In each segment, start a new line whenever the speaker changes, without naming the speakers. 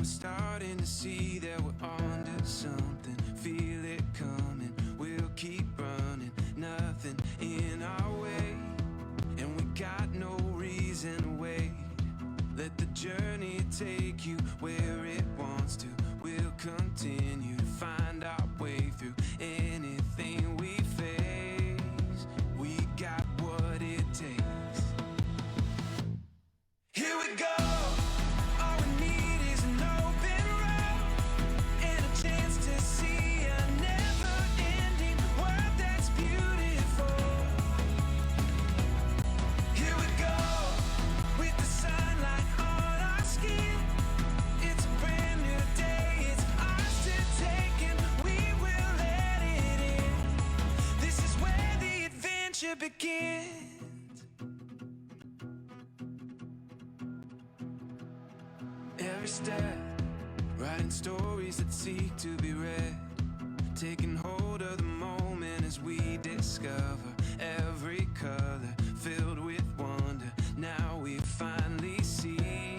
starting to see that we're onto something. Feel it coming, we'll keep running, nothing in our way, and we got no reason to wait. Let the journey take you where it wants to. We'll continue to find our way through anything we face. We got what it takes. Here we go. All we need is an open road and a chance to see a never-ending world that's beautiful. Here we go, with the sunlight on our skin. It's a brand new day, it's ours to take, and we will let it in. This is where the adventure begins. Every step, writing stories that seek to be read, taking hold of the moment as we discover every color filled with wonder. Now we finally see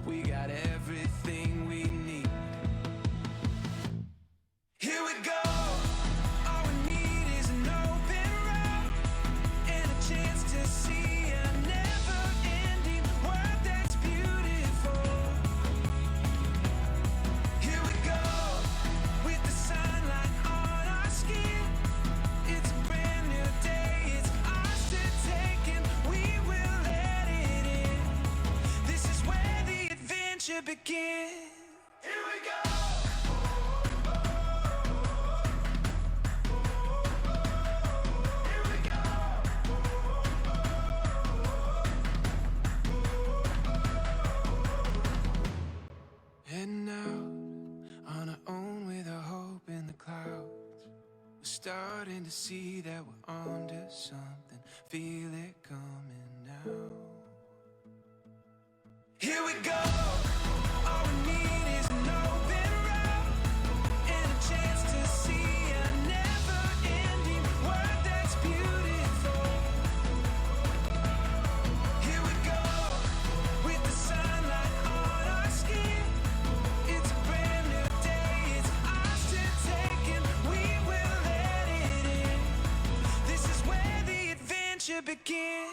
we got everything we need. Here we go. All we need is an open road and a chance to see a never-ending world that's beautiful. Here we go, with the sunlight on our skin. It's a brand new day, it's ours to take, and we will let it in. This is where the adventure begins. Here we go. Here we go. Heading out on our own with our hope in the clouds. We're starting to see that we're onto something. Feel it coming now. Here we go. All we need is an open road and a chance to see a never-ending world that's beautiful. Here we go, with the sunlight on our skin. It's a brand new day, it's ours to take, and we will let it in. This is where the adventure begins.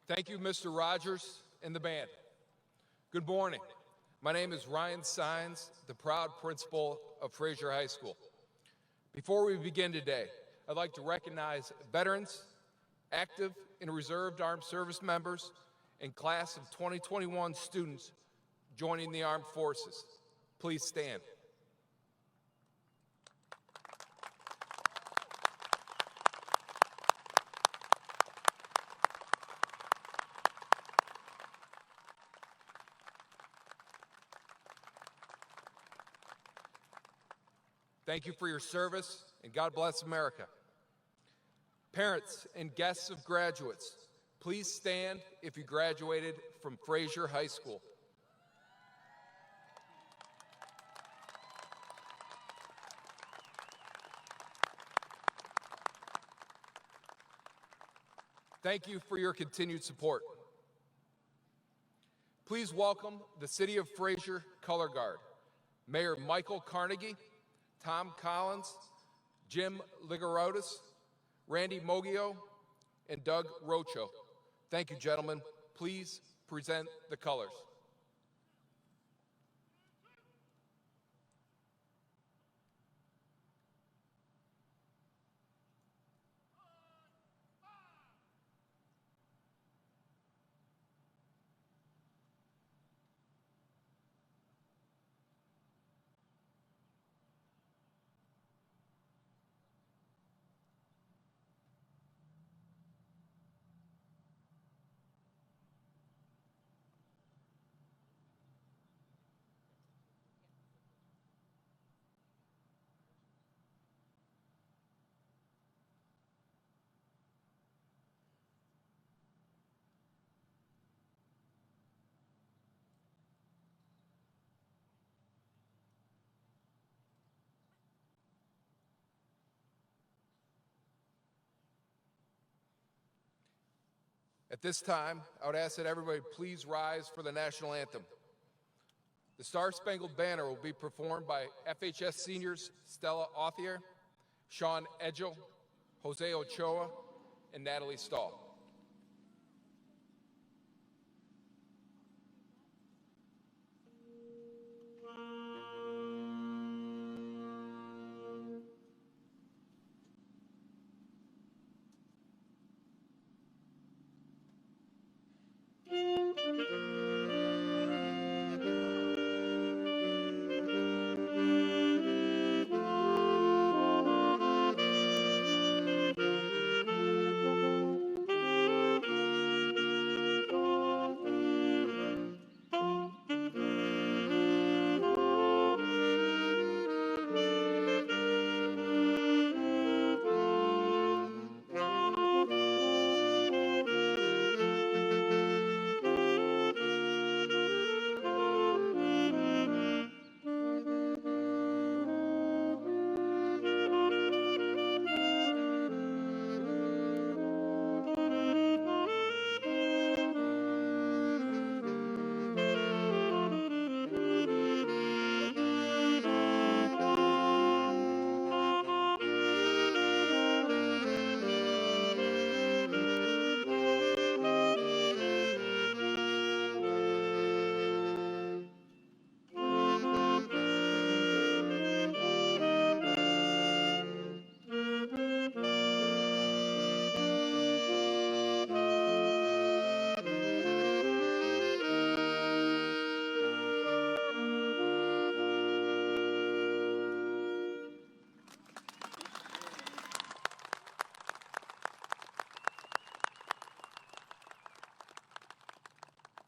Thank you, Mr. Rogers and the band. Good morning. My name is Ryan Sines, the proud principal of Fraser High School. Before we begin today, I'd like to recognize veterans, active and reserved armed service members, and class of 2021 students joining the armed forces. Please stand. Thank you for your service, and God bless America. Parents and guests of graduates, please stand if you graduated from Fraser High School. Thank you for your continued support. Please welcome the City of Fraser Color Guard, Mayor Michael Carnegie, Tom Collins, Jim Ligarotis, Randy Mogio, and Doug Rocho. Thank you, gentlemen. Please present the colors. At this time, I would ask that everybody please rise for the national anthem. The Star-Spangled Banner will be performed by FHS seniors Stella Authier, Sean Edgel, Jose Ochoa, and Natalie Stahl.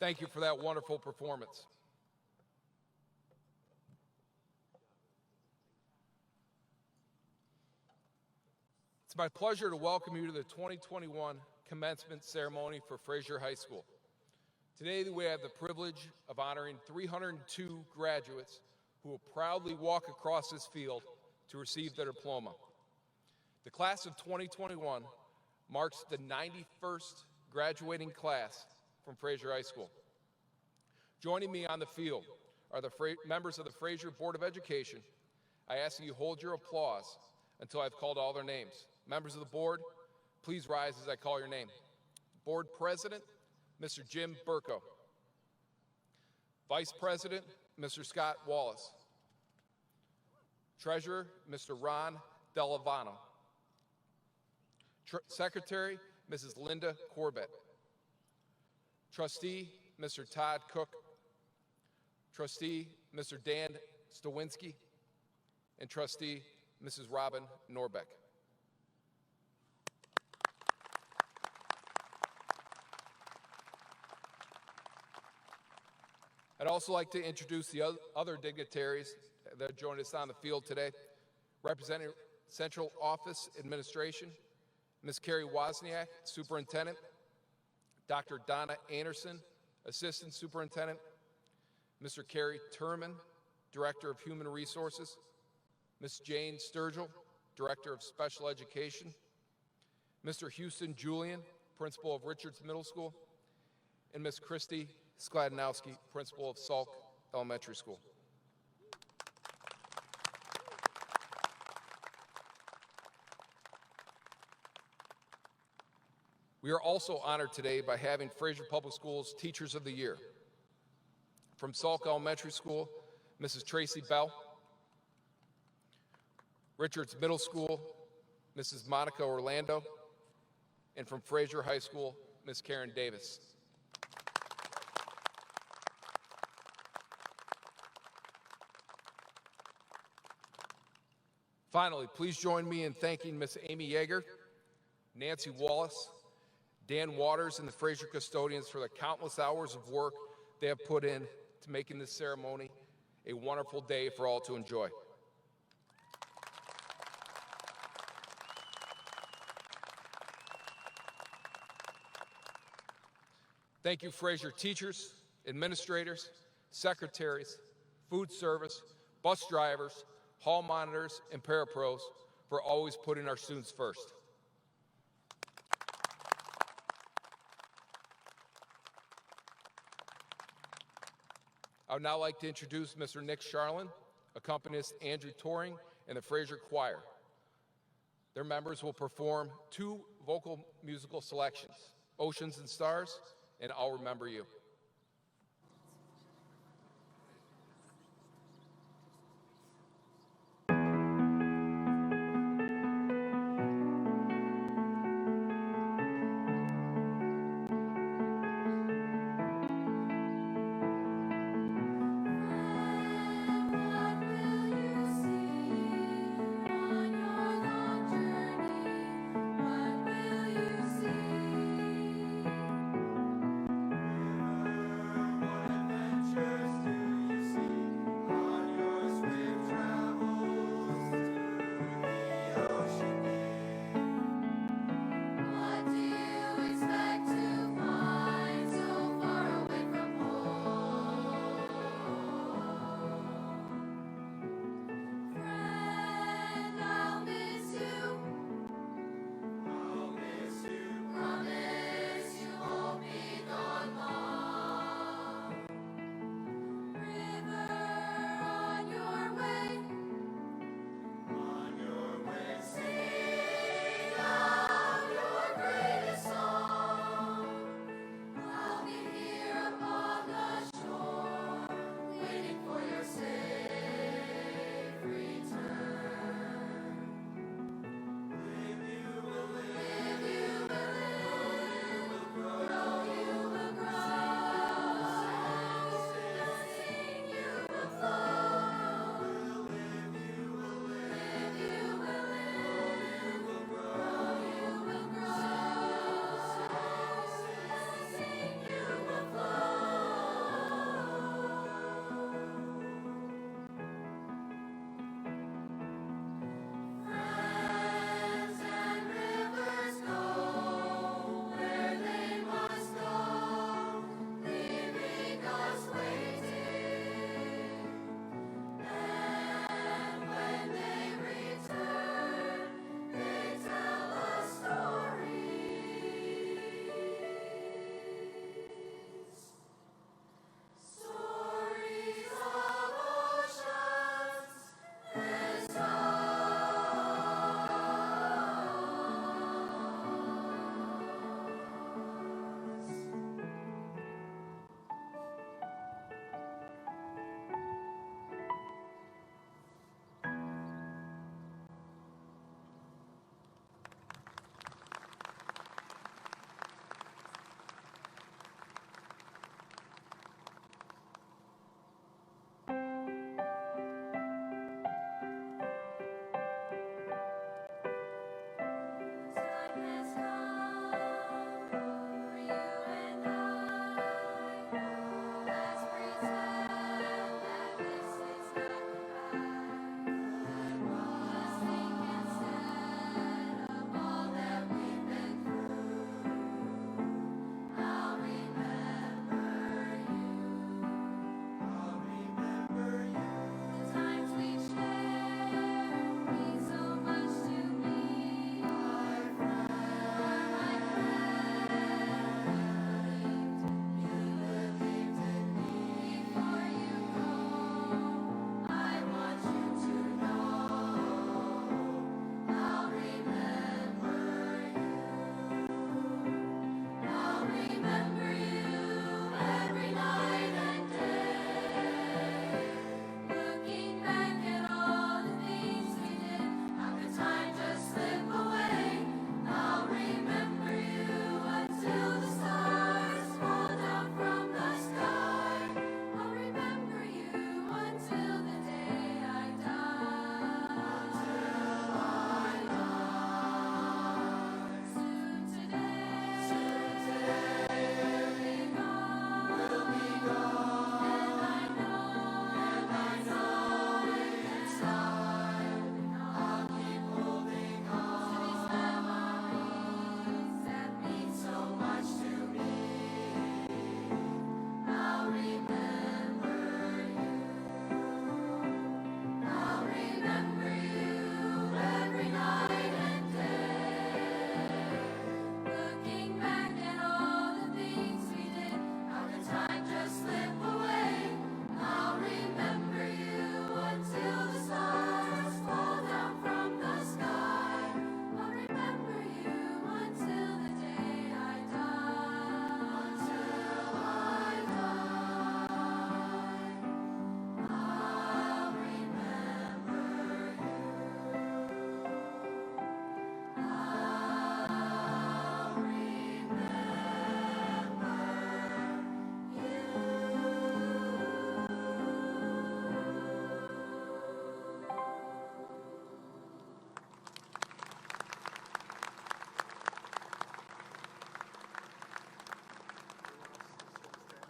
Thank you for that wonderful performance. It's my pleasure to welcome you to the 2021 Commencement Ceremony for Fraser High School. Today we have the privilege of honoring 302 graduates who will proudly walk across this field to receive their diploma. The class of 2021 marks the 91st graduating class from Fraser High School. Joining me on the field are the members of the Fraser Board of Education. I ask that you hold your applause until I've called all their names. Members of the board, please rise as I call your name. Board President, Mr. Jim Burko. Vice President, Mr. Scott Wallace. Treasurer, Mr. Ron Delavano. Secretary, Mrs. Linda Corbett. Trustee, Mr. Todd Cook. Trustee, Mr. Dan Stawinski. And Trustee, Mrs. Robin Norbeck. I'd also like to introduce the other dignitaries that joined us on the field today. Representing Central Office Administration, Ms. Carrie Wozniak, Superintendent, Dr. Donna Anderson, Assistant Superintendent, Mr. Kerry Turman, Director of Human Resources, Ms. Jane Sturgill, Director of Special Education, Mr. Houston Julian, Principal of Richards Middle School, and Ms. Christy Skladnowski, Principal of Salk Elementary School. We are also honored today by having Fraser Public Schools Teachers of the Year. From Salk Elementary School, Mrs. Tracy Bell. Richards Middle School, Mrs. Monica Orlando. And from Fraser High School, Ms. Karen Davis. Finally, please join me in thanking Ms. Amy Yeager, Nancy Wallace, Dan Waters, and the Fraser custodians for the countless hours of work they have put in to making this ceremony a wonderful day for all to enjoy. Thank you, Fraser teachers, administrators, secretaries, food service, bus drivers, hall monitors, and parapros for always putting our students first. I would now like to introduce Mr. Nick Charlin, accompanist Andrew Toring, and the Fraser Choir. Their members will perform 2 vocal musical selections, Oceans and Stars, and I'll Remember You.
What will you see?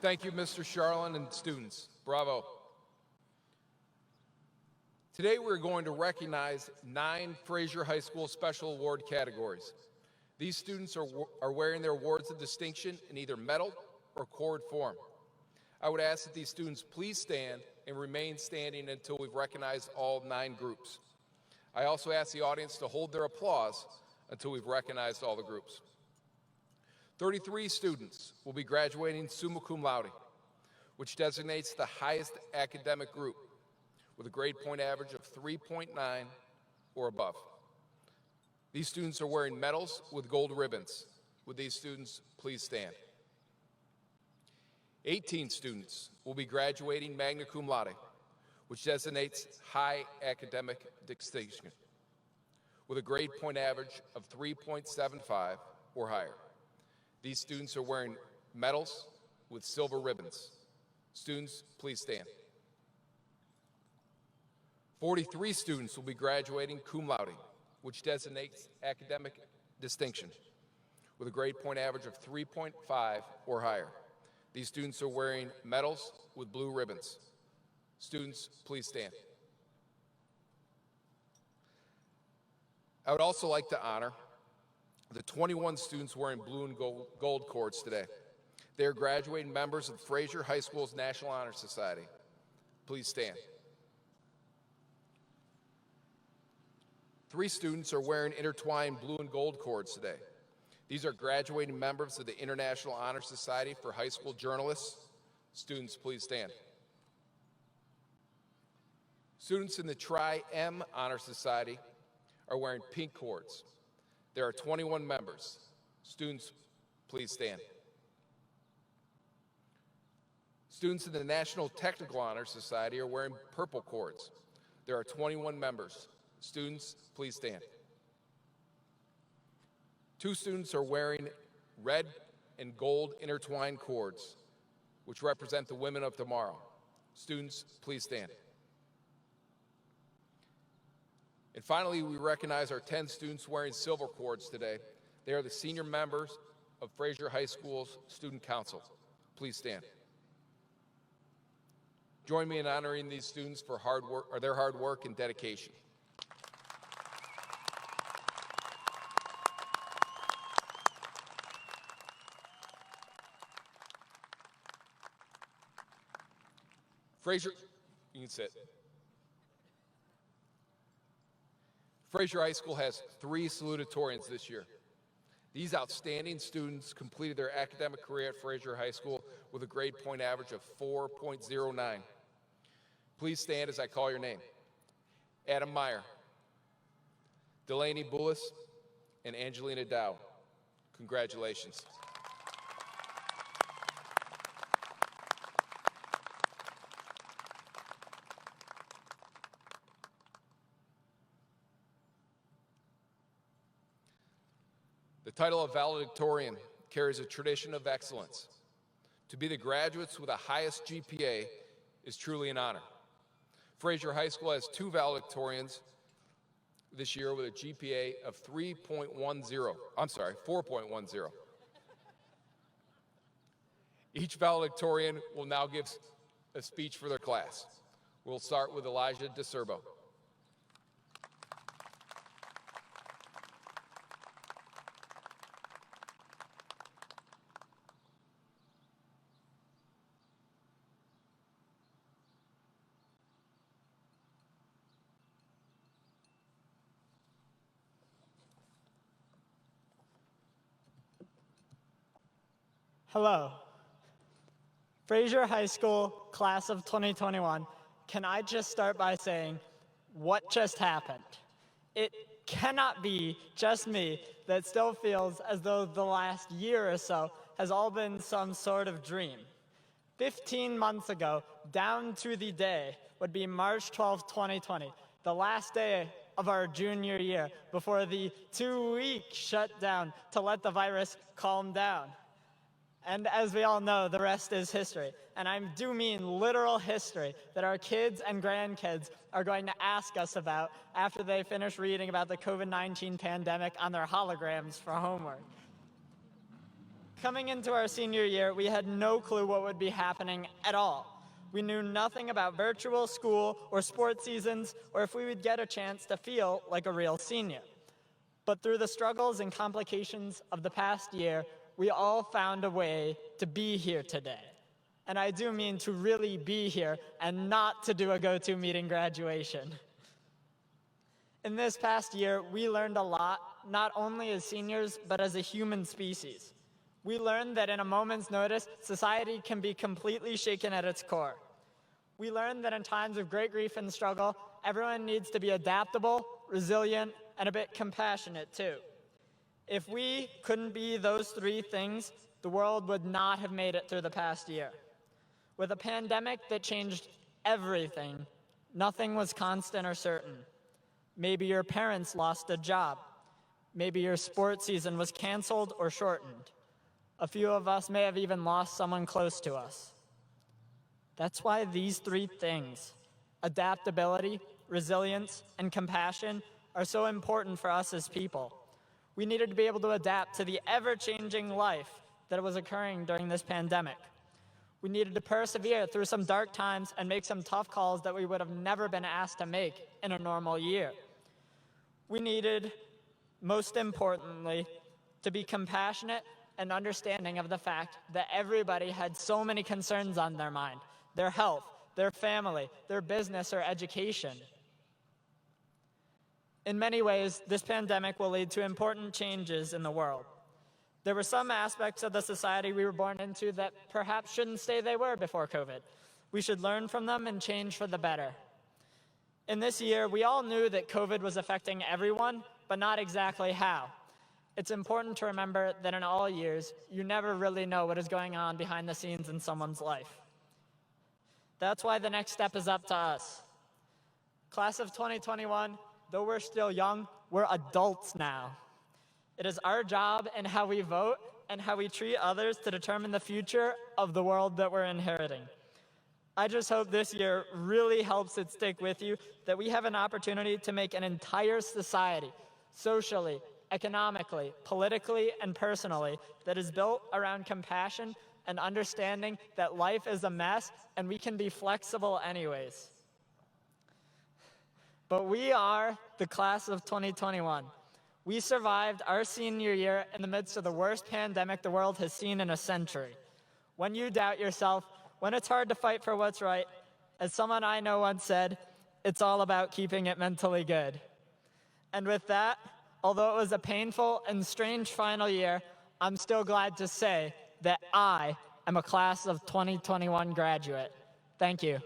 Thank you, Mr. Charlin and students. Bravo. Today we're going to recognize 9 Fraser High School Special Award categories. These students are wearing their awards of distinction in either medal or cord form. I would ask that these students please stand and remain standing until we've recognized all 9 groups. I also ask the audience to hold their applause until we've recognized all the groups. 33 students will be graduating summa cum laude, which designates the highest academic group with a grade point average of 3.9 or above. These students are wearing medals with gold ribbons. Would these students please stand? 18 students will be graduating magna cum laude, which designates high academic distinction with a grade point average of 3.75 or higher. These students are wearing medals with silver ribbons. Students, please stand. 43 students will be graduating cum laude, which designates academic distinction with a grade point average of 3.5 or higher. These students are wearing medals with blue ribbons. Students, please stand. I would also like to honor the 21 students wearing blue and gold cords today. They are graduating members of Fraser High School's National Honor Society. Please stand. 3 students are wearing intertwined blue and gold cords today. These are graduating members of the International Honor Society for High School Journalists. Students, please stand. Students in the Tri-M Honor Society are wearing pink cords. There are 21 members. Students, please stand. Students in the National Technical Honor Society are wearing purple cords. There are 21 members. Students, please stand. 2 students are wearing red and gold intertwined cords, which represent the women of tomorrow. Students, please stand. And finally, we recognize our 10 students wearing silver cords today. They are the senior members of Fraser High School's Student Council. Please stand. Join me in honoring these students for their hard work and dedication. Fraser, you can sit. Fraser High School has 3 salutatorians this year. These outstanding students completed their academic career at Fraser High School with a grade point average of 4.09. Please stand as I call your name. Adam Meyer, Delaney Bullis, and Angelina Dow. Congratulations. The title of valedictorian carries a tradition of excellence. To be the graduates with the highest GPA is truly an honor. Fraser High School has 2 valedictorians this year with a GPA of 4.10. Each valedictorian will now give a speech for their class. We'll start with Elijah DeCerbo.
Hello. Fraser High School, class of 2021. Can I just start by saying, what just happened? It cannot be just me that still feels as though the last year or so has all been some sort of dream. 15 months ago, down to the day, would be March 12, 2020, the last day of our junior year before the 2-week shutdown to let the virus calm down. And as we all know, the rest is history. And I do mean literal history that our kids and grandkids are going to ask us about after they finish reading about the COVID-19 pandemic on their holograms for homework. Coming into our senior year, we had no clue what would be happening at all. We knew nothing about virtual school or sports seasons, or if we would get a chance to feel like a real senior. But through the struggles and complications of the past year, we all found a way to be here today. And I do mean to really be here and not to do a go-to meeting graduation. In this past year, we learned a lot, not only as seniors, but as a human species. We learned that in a moment's notice, society can be completely shaken at its core. We learned that in times of great grief and struggle, everyone needs to be adaptable, resilient, and a bit compassionate too. If we couldn't be those three things, the world would not have made it through the past year. With a pandemic that changed everything, nothing was constant or certain. Maybe your parents lost a job. Maybe your sports season was canceled or shortened. A few of us may have even lost someone close to us. That's why these three things, adaptability, resilience, and compassion, are so important for us as people. We needed to be able to adapt to the ever-changing life that was occurring during this pandemic. We needed to persevere through some dark times and make some tough calls that we would have never been asked to make in a normal year. We needed, most importantly, to be compassionate and understanding of the fact that everybody had so many concerns on their mind: their health, their family, their business, or education. In many ways, this pandemic will lead to important changes in the world. There were some aspects of the society we were born into that perhaps shouldn't stay they were before COVID. We should learn from them and change for the better. In this year, we all knew that COVID was affecting everyone, but not exactly how. It's important to remember that in all years, you never really know what is going on behind the scenes in someone's life. That's why the next step is up to us. Class of 2021, though we're still young, we're adults now. It is our job and how we vote and how we treat others to determine the future of the world that we're inheriting. I just hope this year really helps it stick with you that we have an opportunity to make an entire society, socially, economically, politically, and personally, that is built around compassion and understanding that life is a mess and we can be flexible anyways. But we are the class of 2021. We survived our senior year in the midst of the worst pandemic the world has seen in a century. When you doubt yourself, when it's hard to fight for what's right, as someone I know once said, it's all about keeping it mentally good. And with that, although it was a painful and strange final year, I'm still glad to say that I am a class of 2021 graduate. Thank you.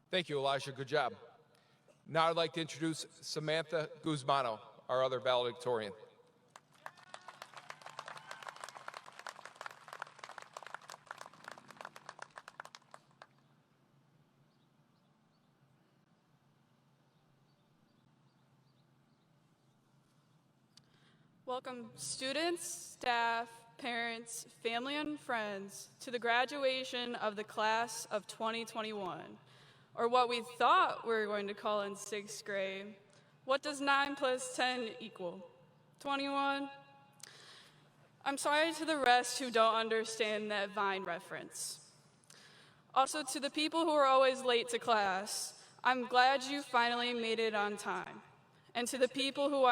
Thank you, Elijah. Good job. Now I'd like to introduce Samantha Guzmano, our other valedictorian.
Welcome students, staff, parents, family, and friends to the graduation of the class of 2021, or what we thought we were going to call in 6th grade. What does 9 plus 10 equal? 21? I'm sorry to the rest who don't understand that Vine reference. Also, to the people who are always late to class, I'm glad you finally made it on time. And to the people who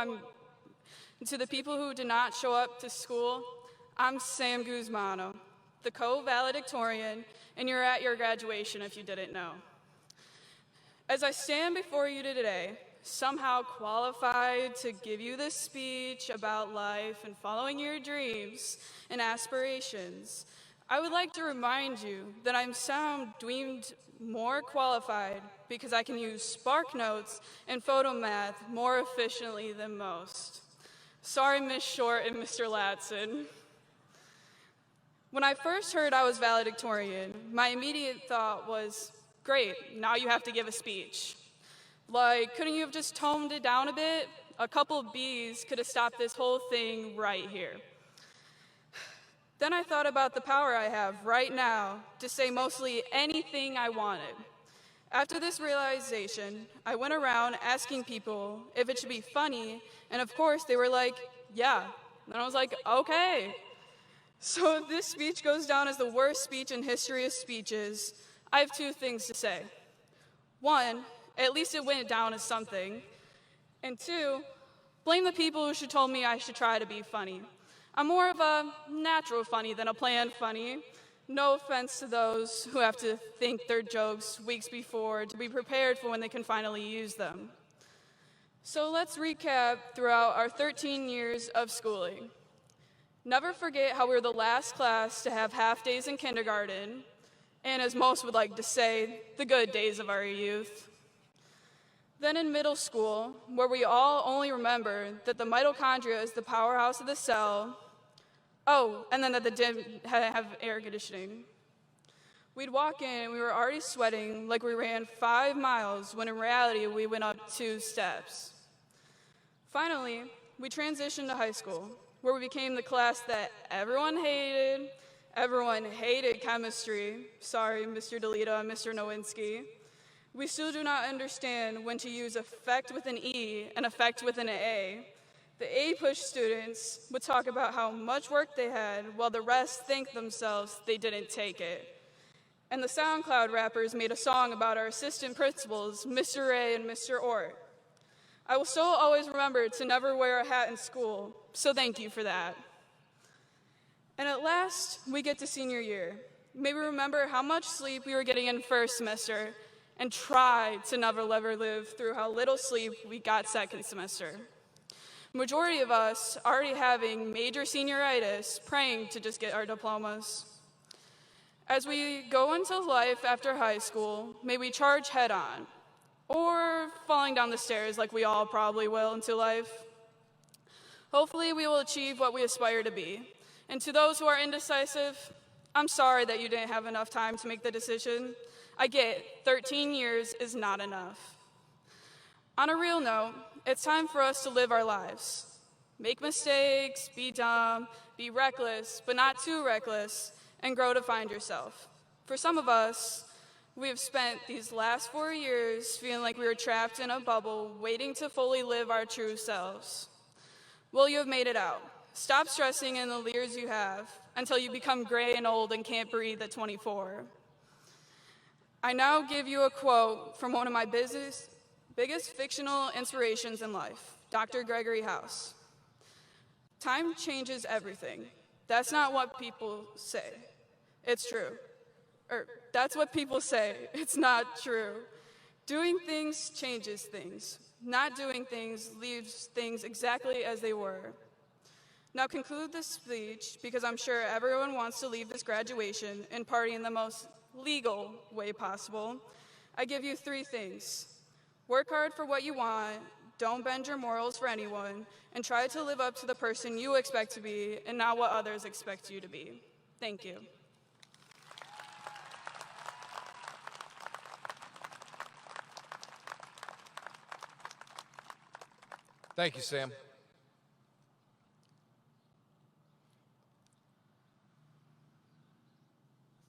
did not show up to school, I'm Sam Guzmano, the co-valedictorian, and you're at your graduation if you didn't know. As I stand before you today, somehow qualified to give you this speech about life and following your dreams and aspirations, I would like to remind you that I'm deemed more qualified because I can use Spark Notes and photo math more efficiently than most. Sorry, Ms. Short and Mr. Latson. When I first heard I was valedictorian, my immediate thought was, great, now you have to give a speech. Like, couldn't you have just toned it down a bit? A couple of B's could have stopped this whole thing right here. Then I thought about the power I have right now to say mostly anything I wanted. After this realization, I went around asking people if it should be funny, and of course they were like, yeah. And I was like, okay. So if this speech goes down as the worst speech in history of speeches, I have two things to say. One, at least it went down as something. And two, blame the people who should told me I should try to be funny. I'm more of a natural funny than a planned funny. No offense to those who have to think their jokes weeks before to be prepared for when they can finally use them. So let's recap throughout our 13 years of schooling. Never forget how we were the last class to have half days in kindergarten, and as most would like to say, the good days of our youth. Then in middle school, where we all only remember that the mitochondria is the powerhouse of the cell. Oh, and then that the gym had to have air conditioning. We'd walk in and we were already sweating like we ran 5 miles when in reality we went up 2 steps. Finally, we transitioned to high school, where we became the class that everyone hated. Everyone hated chemistry. Sorry, Mr. DeLito and Mr. Nowinski. We still do not understand when to use effect with an E and effect with an A. The A-push students would talk about how much work they had, while the rest thanked themselves they didn't take it. And the SoundCloud rappers made a song about our assistant principals, Mr. Ray and Mr. Ort. I will still always remember to never wear a hat in school, so thank you for that. And at last, we get to senior year. May we remember how much sleep we were getting in first semester, and try to never live through how little sleep we got second semester. Majority of us already having major senioritis, praying to just get our diplomas. As we go into life after high school, may we charge head on, or falling down the stairs like we all probably will into life. Hopefully we will achieve what we aspire to be. And to those who are indecisive, I'm sorry that you didn't have enough time to make the decision. I get 13 years is not enough. On a real note, it's time for us to live our lives. Make mistakes, be dumb, be reckless, but not too reckless, and grow to find yourself. For some of us, we have spent these last 4 years feeling like we were trapped in a bubble, waiting to fully live our true selves. Well, you have made it out. Stop stressing in the years you have until you become gray and old and can't breathe at 24. I now give you a quote from one of my biggest fictional inspirations in life, Dr. Gregory House. Time changes everything. That's not what people say. It's true. That's what people say. It's not true. Doing things changes things. Not doing things leaves things exactly as they were. Now conclude this speech, because I'm sure everyone wants to leave this graduation and party in the most legal way possible. I give you 3 things. Work hard for what you want, don't bend your morals for anyone, and try to live up to the person you expect to be and not what others expect you to be. Thank you.
Thank you, Sam.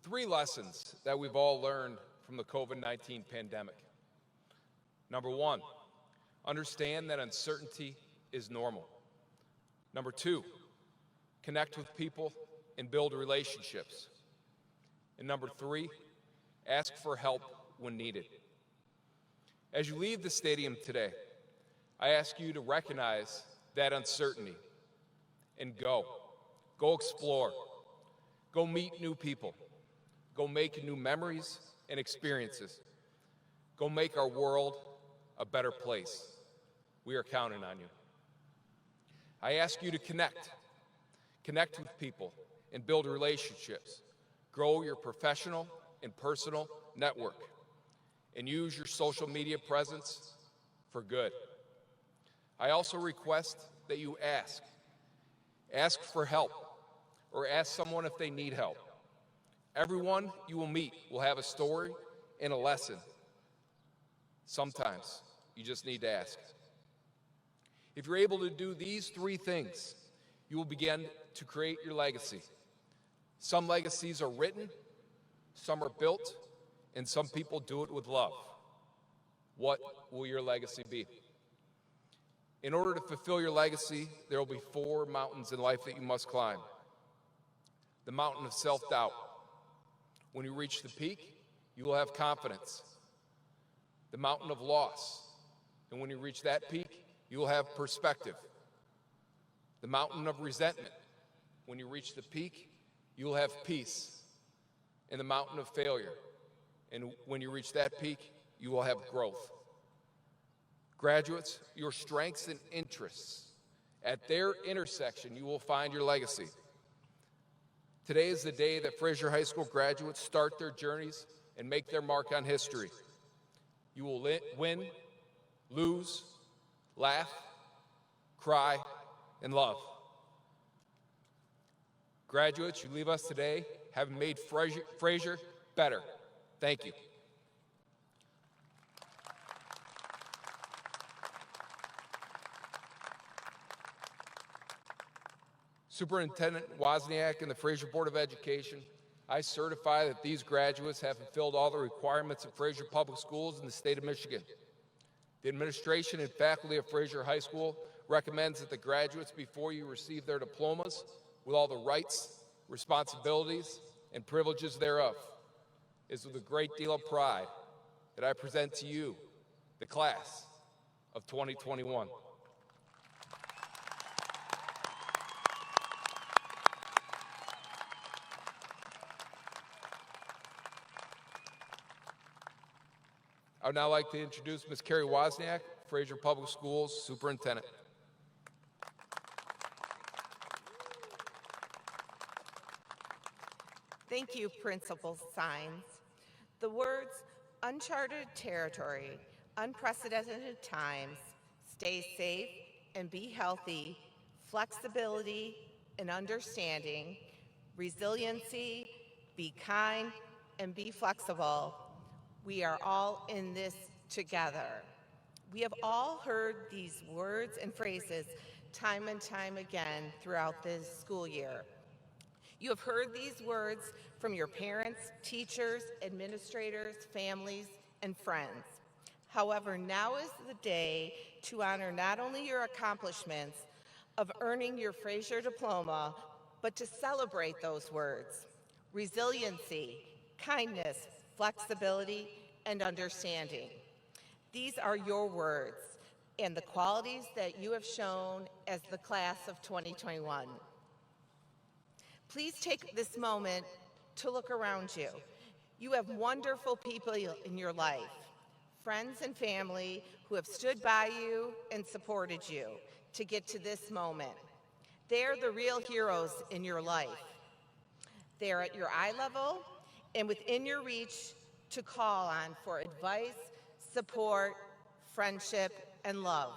Three lessons that we've all learned from the COVID-19 pandemic. Number 1, understand that uncertainty is normal. Number 2, connect with people and build relationships. And number 3, ask for help when needed. As you leave the stadium today, I ask you to recognize that uncertainty and go. Go explore. Go meet new people. Go make new memories and experiences. Go make our world a better place. We are counting on you. I ask you to connect. Connect with people and build relationships. Grow your professional and personal network. And use your social media presence for good. I also request that you ask. Ask for help, or ask someone if they need help. Everyone you will meet will have a story and a lesson. Sometimes you just need to ask. If you're able to do these 3 things, you will begin to create your legacy. Some legacies are written, some are built, and some people do it with love. What will your legacy be? In order to fulfill your legacy, there will be 4 mountains in life that you must climb. The mountain of self-doubt. When you reach the peak, you will have confidence. The mountain of loss. And when you reach that peak, you will have perspective. The mountain of resentment. When you reach the peak, you will have peace. And the mountain of failure. And when you reach that peak, you will have growth. Graduates, your strengths and interests, at their intersection, you will find your legacy. Today is the day that Fraser High School graduates start their journeys and make their mark on history. You will win, lose, laugh, cry, and love. Graduates, you leave us today having made Fraser better. Thank you. Superintendent Wozniak and the Fraser Board of Education, I certify that these graduates have fulfilled all the requirements of Fraser Public Schools in the state of Michigan. The administration and faculty of Fraser High School recommends that the graduates, before you receive their diplomas, with all the rights, responsibilities, and privileges thereof, it is with a great deal of pride that I present to you the class of 2021. I would now like to introduce Ms. Carrie Wozniak, Fraser Public Schools Superintendent.
Thank you, Principal Sines. The words uncharted territory, unprecedented times, stay safe and be healthy, flexibility and understanding, resiliency, be kind and be flexible. We are all in this together. We have all heard these words and phrases time and time again throughout this school year. You have heard these words from your parents, teachers, administrators, families, and friends. However, now is the day to honor not only your accomplishments of earning your Fraser diploma, but to celebrate those words: resiliency, kindness, flexibility, and understanding. These are your words and the qualities that you have shown as the class of 2021. Please take this moment to look around you. You have wonderful people in your life, friends and family who have stood by you and supported you to get to this moment. They're the real heroes in your life. They're at your eye level and within your reach to call on for advice, support, friendship, and love.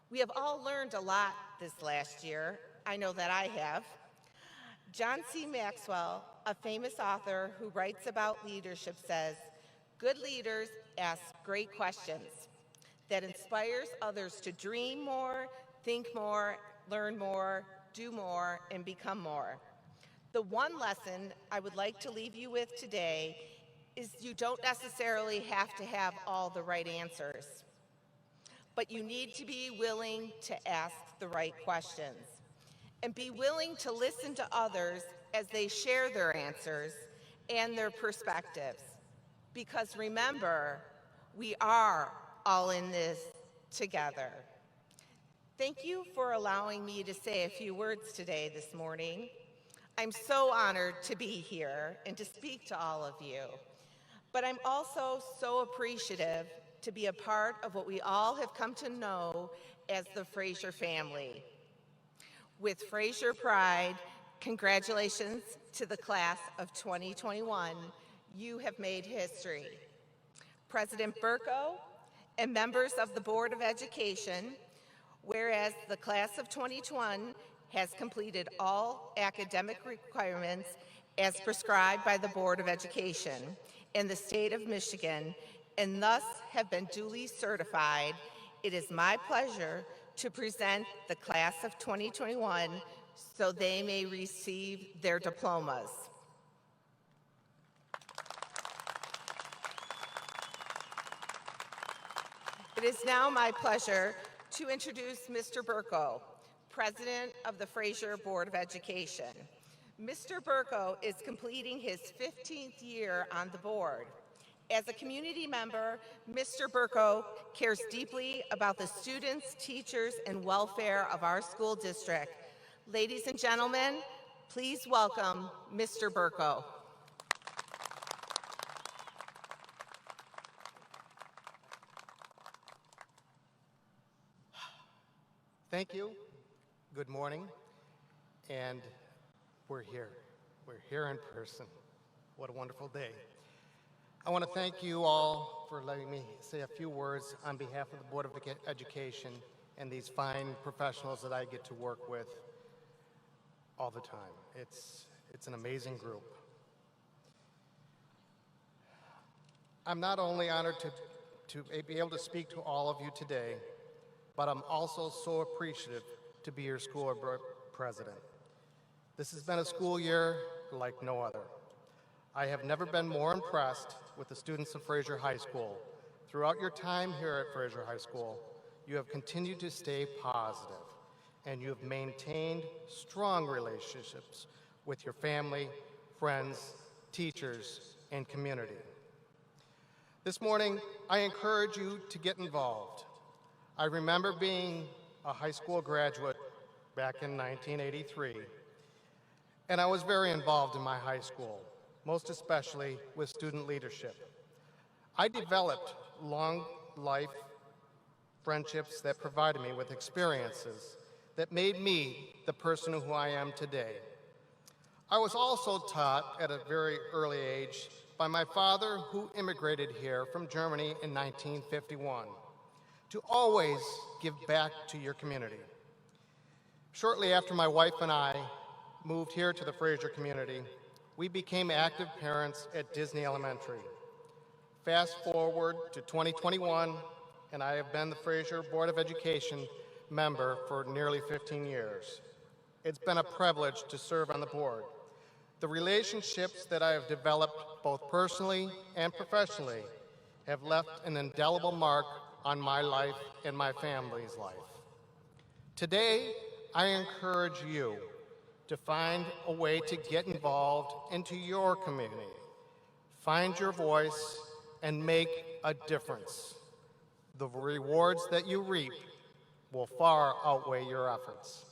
We have all learned a lot this last year. I know that I have. John C. Maxwell, a famous author who writes about leadership, says, "Good leaders ask great questions that inspires others to dream more, think more, learn more, do more, and become more." The one lesson I would like to leave you with today is you don't necessarily have to have all the right answers, but you need to be willing to ask the right questions and be willing to listen to others as they share their answers and their perspectives. Because remember, we are all in this together. Thank you for allowing me to say a few words today this morning. I'm so honored to be here and to speak to all of you. But I'm also so appreciative to be a part of what we all have come to know as the Fraser family. With Fraser pride, congratulations to the class of 2021. You have made history. President Burko and members of the Board of Education, whereas the class of 2021 has completed all academic requirements as prescribed by the Board of Education in the state of Michigan, and thus have been duly certified, it is my pleasure to present the class of 2021 so they may receive their diplomas. It is now my pleasure to introduce Mr. Burko, President of the Fraser Board of Education. Mr. Burko is completing his 15th year on the board. As a community member, Mr. Burko cares deeply about the students, teachers, and welfare of our school district. Ladies and gentlemen, please welcome Mr. Burko.
Thank you. Good morning. And we're here. We're here in person. What a wonderful day. I want to thank you all for letting me say a few words on behalf of the Board of Education and these fine professionals that I get to work with all the time. It's an amazing group. I'm not only honored to be able to speak to all of you today, but I'm also so appreciative to be your school board president. This has been a school year like no other. I have never been more impressed with the students of Fraser High School. Throughout your time here at Fraser High School, you have continued to stay positive, and you have maintained strong relationships with your family, friends, teachers, and community. This morning, I encourage you to get involved. I remember being a high school graduate back in 1983, and I was very involved in my high school, most especially with student leadership. I developed long life friendships that provided me with experiences that made me the person who I am today. I was also taught at a very early age by my father, who immigrated here from Germany in 1951, to always give back to your community. Shortly after my wife and I moved here to the Fraser community, we became active parents at Disney Elementary. Fast forward to 2021, and I have been the Fraser Board of Education member for nearly 15 years. It's been a privilege to serve on the board. The relationships that I have developed both personally and professionally have left an indelible mark on my life and my family's life. Today, I encourage you to find a way to get involved into your community. Find your voice and make a difference. The rewards that you reap will far outweigh your efforts.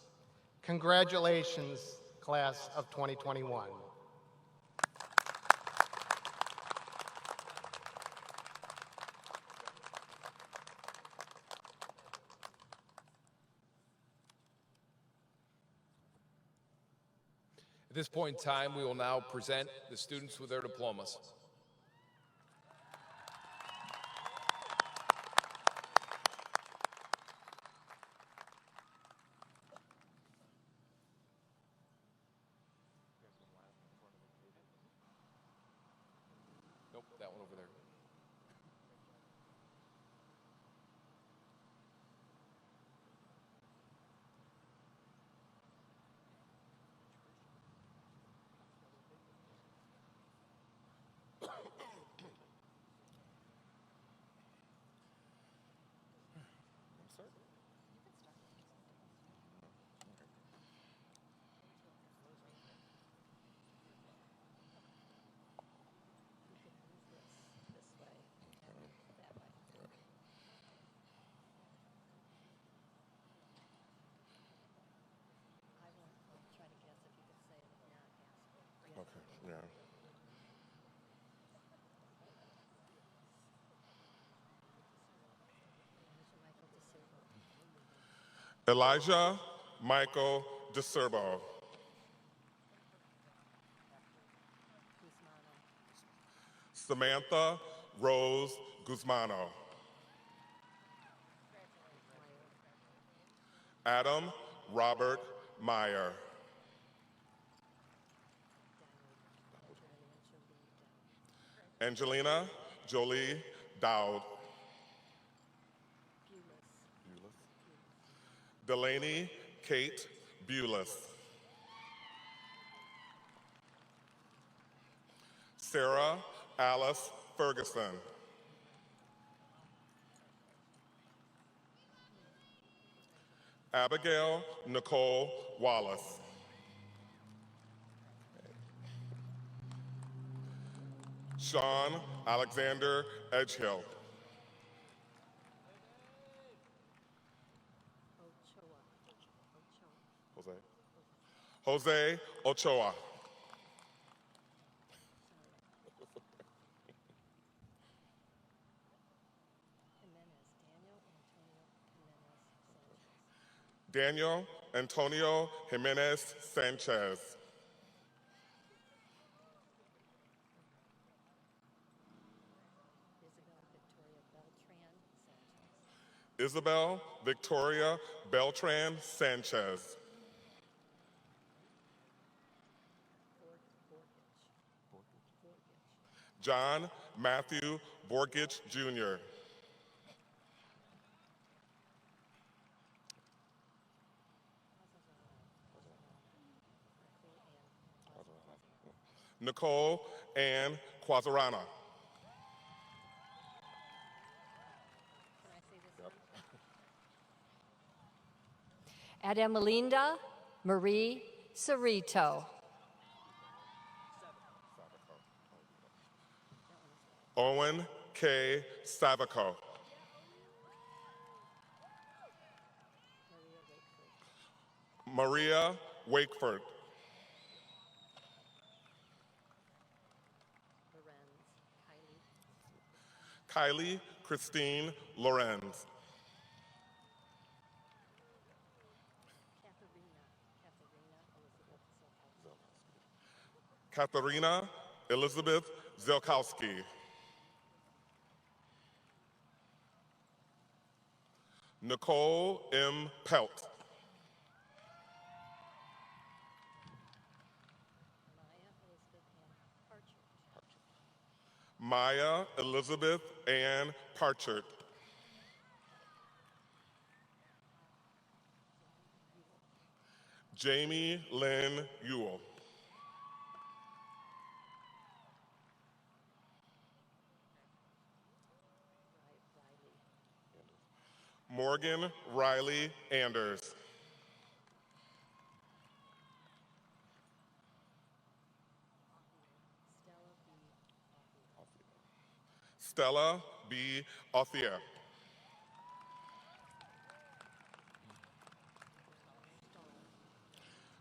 Congratulations, class of 2021.
At this point in time, we will now present the students with their diplomas. Nope, that one over there.
Yeah. Elijah Michael DeCerbo. Samantha Rose Guzmano. Adam Robert Meyer. Angelina Jolie Dowd. Delaney Kate Bulis. Sarah Alice Ferguson. Abigail Nicole Wallace. Sean Alexander Edgehill. Jose Ochoa. Daniel Antonio Jimenez Sanchez. Isabel Victoria Beltran Sanchez. John Matthew Borgich Jr. Nicole Ann Quazarana.
Adamelinda Marie Cerrito.
Owen K. Savico. Maria Wakeford. Kylie Christine Lorenz. Katharina Elizabeth Zelkowski. Nicole M. Pelt. Maya Elizabeth Ann Parchard. Jamie Lynn Ewell. Morgan Riley Anders. Stella B. Othier.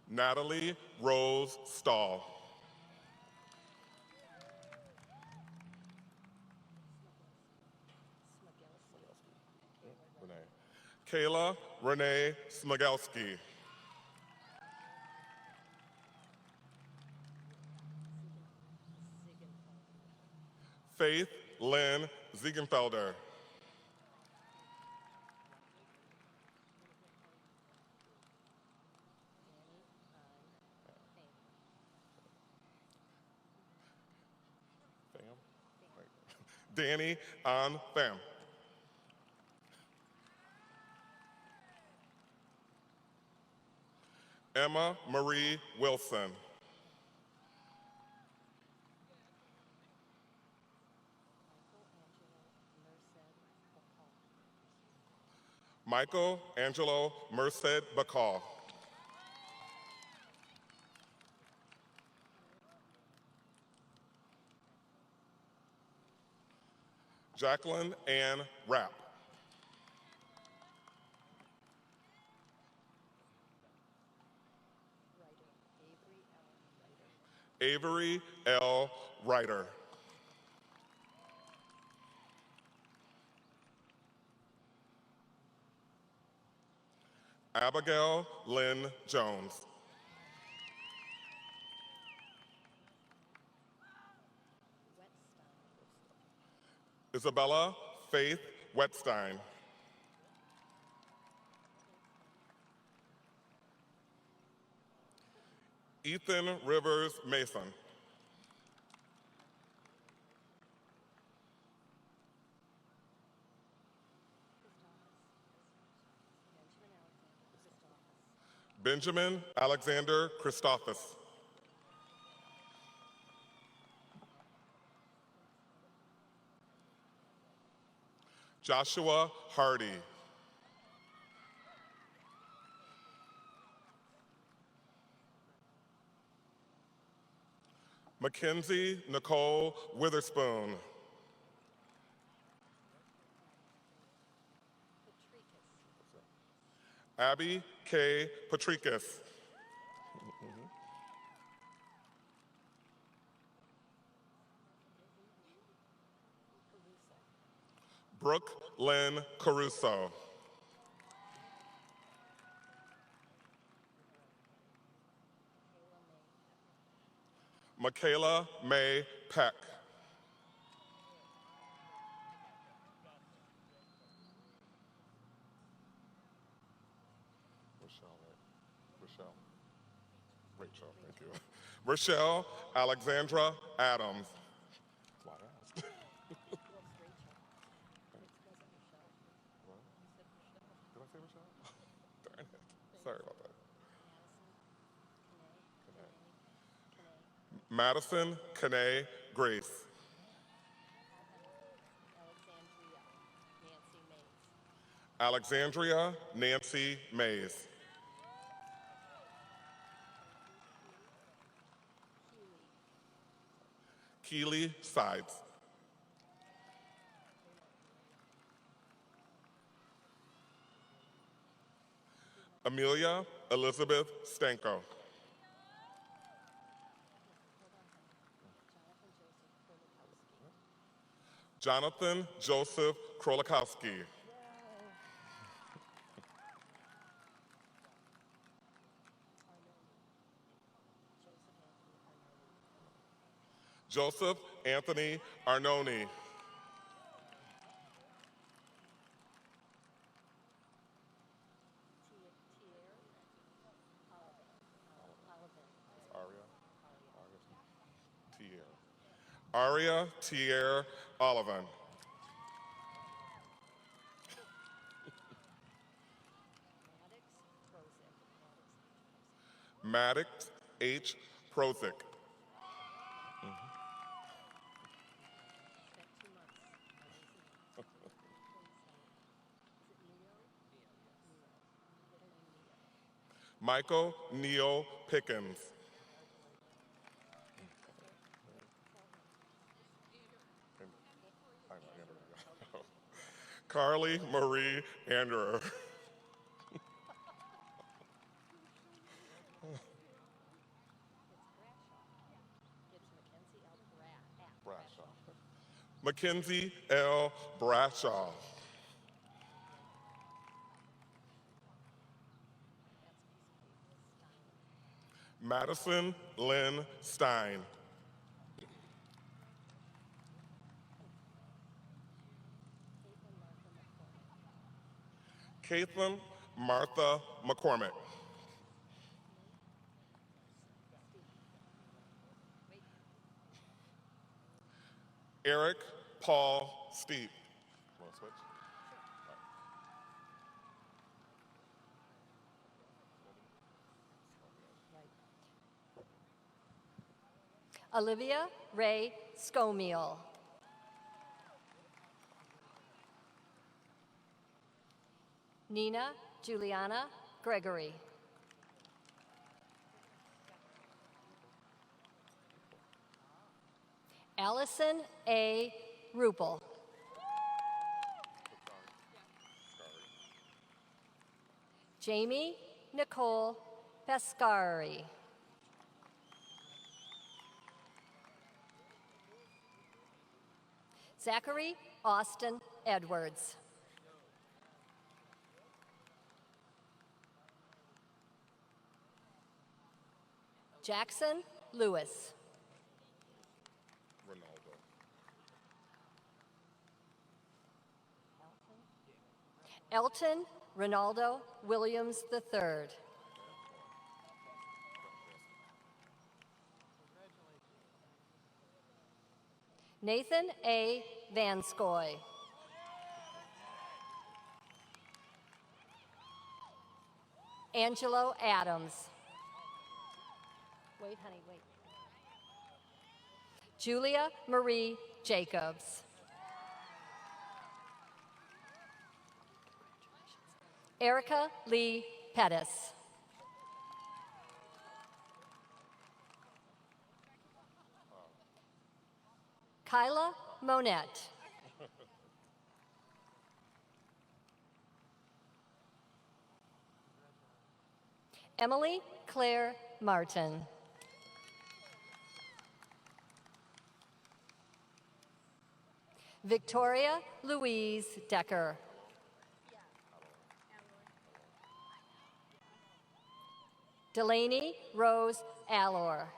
Natalie Rose Stahl. Kayla Renee Smagelski. Faith Lynn Ziegenfelder. Danny An Pham. Emma Marie Wilson. Michael Angelo Merced Bacall. Jacqueline Ann Rapp. Avery L. Ryder. Abigail Lynn Jones. Isabella Faith Wetstein. Ethan Rivers Mason. Benjamin Alexander Christophus. Joshua Hardy. Mackenzie Nicole Witherspoon. Abby K. Patricus. Brooke Lynn Caruso. Michaela May Peck. Rachel, thank you. Rochelle Alexandra Adams. That's why I asked. Did I say Rochelle? Darn it. Sorry about that. Madison Kane Grace. Alexandria Nancy Mays. Keely Sides. Amelia Elizabeth Stanko. Jonathan Joseph Krolikowski. Joseph Anthony Arnone. Aria Tier Olivan. Maddox H. Prozik. Michael Neil Pickens. Carly Marie Anderer. Mackenzie L. Bradshaw. Madison Lynn Stein. Caitlin Martha McCormick. Eric Paul Steep. Want to switch?
Olivia Ray Scomiel. Nina Juliana Gregory. Allison A. Rupel. Jamie Nicole Pescari. Zachary Austin Edwards. Jackson Lewis.
Ronaldo.
Elton Ronaldo Williams III. Nathan A. Vanskoy. Angelo Adams. Wait, honey, wait. Julia Marie Jacobs. Erica Lee Pettis. Kyla Monette. Emily Claire Martin. Victoria Louise Decker. Delaney Rose Allor.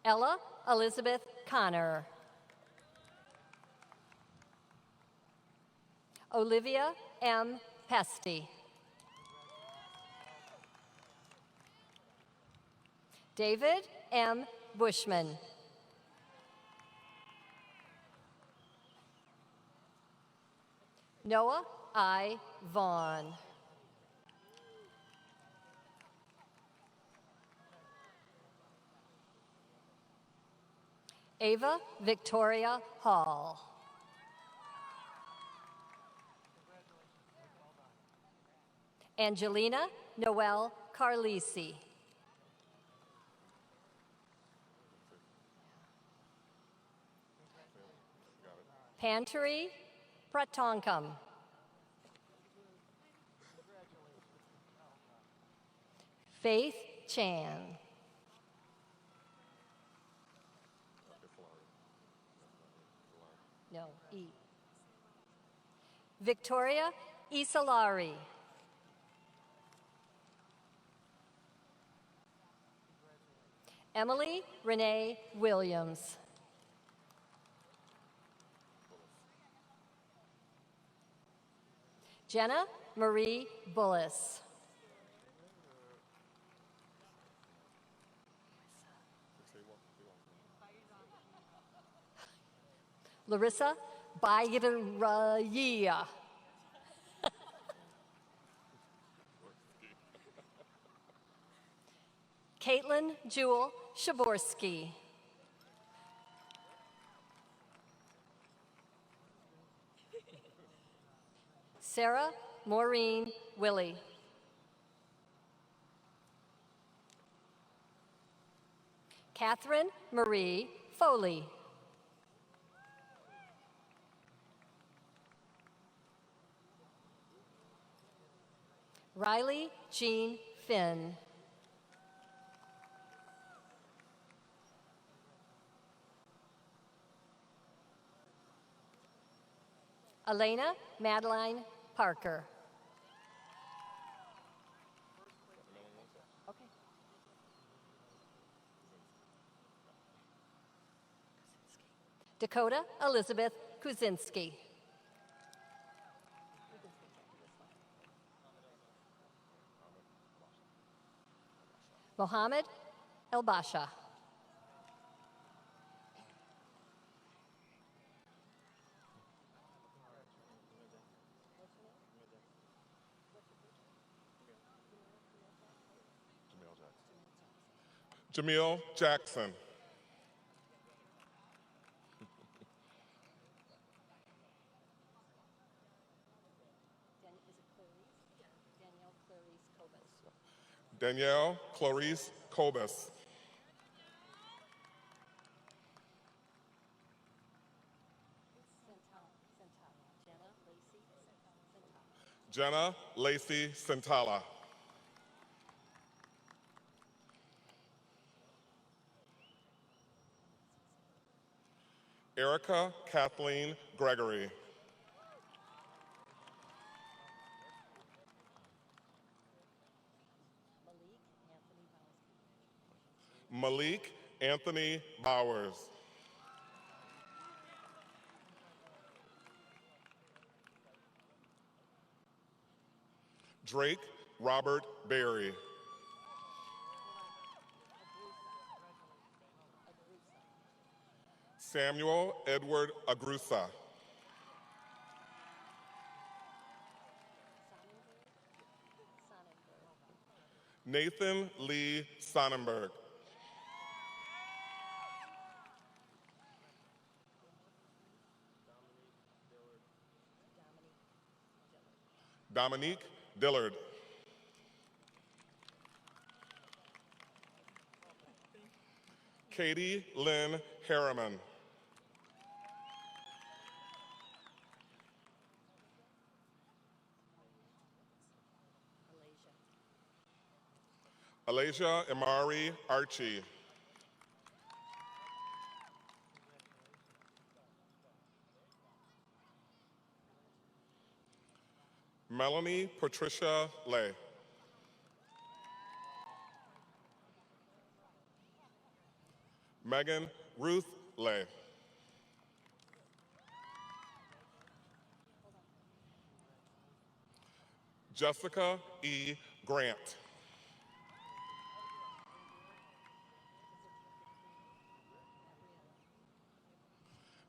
Ella Elizabeth Connor. Olivia M. Pesty. David M. Bushman. Noah I. Vaughn. Ava Victoria Hall. Angelina Noel Carlisi. Pantry Pratonkum. Faith Chan. No, E. Victoria Isalari. Emily Renee Williams. Jenna Marie Bullis. Larissa Bayraya. Caitlin Jewel Shaborsky. Sarah Maureen Willie. Catherine Marie Foley. Riley Jean Finn. Elena Madeline Parker. Okay. Dakota Elizabeth Kuzinski. Mohammed Elbasha.
Jamil Jackson. Danielle Clarice Cobus. Jenna Lacey Santala. Erica Kathleen Gregory. Malik Anthony Bowers. Drake Robert Berry. Samuel Edward Agrusa. Nathan Lee Sonnenberg. Dominique Dillard. Katie Lynn Harriman. Alasia Imari Archie. Melanie Patricia Lay. Megan Ruth Lay. Jessica E. Grant.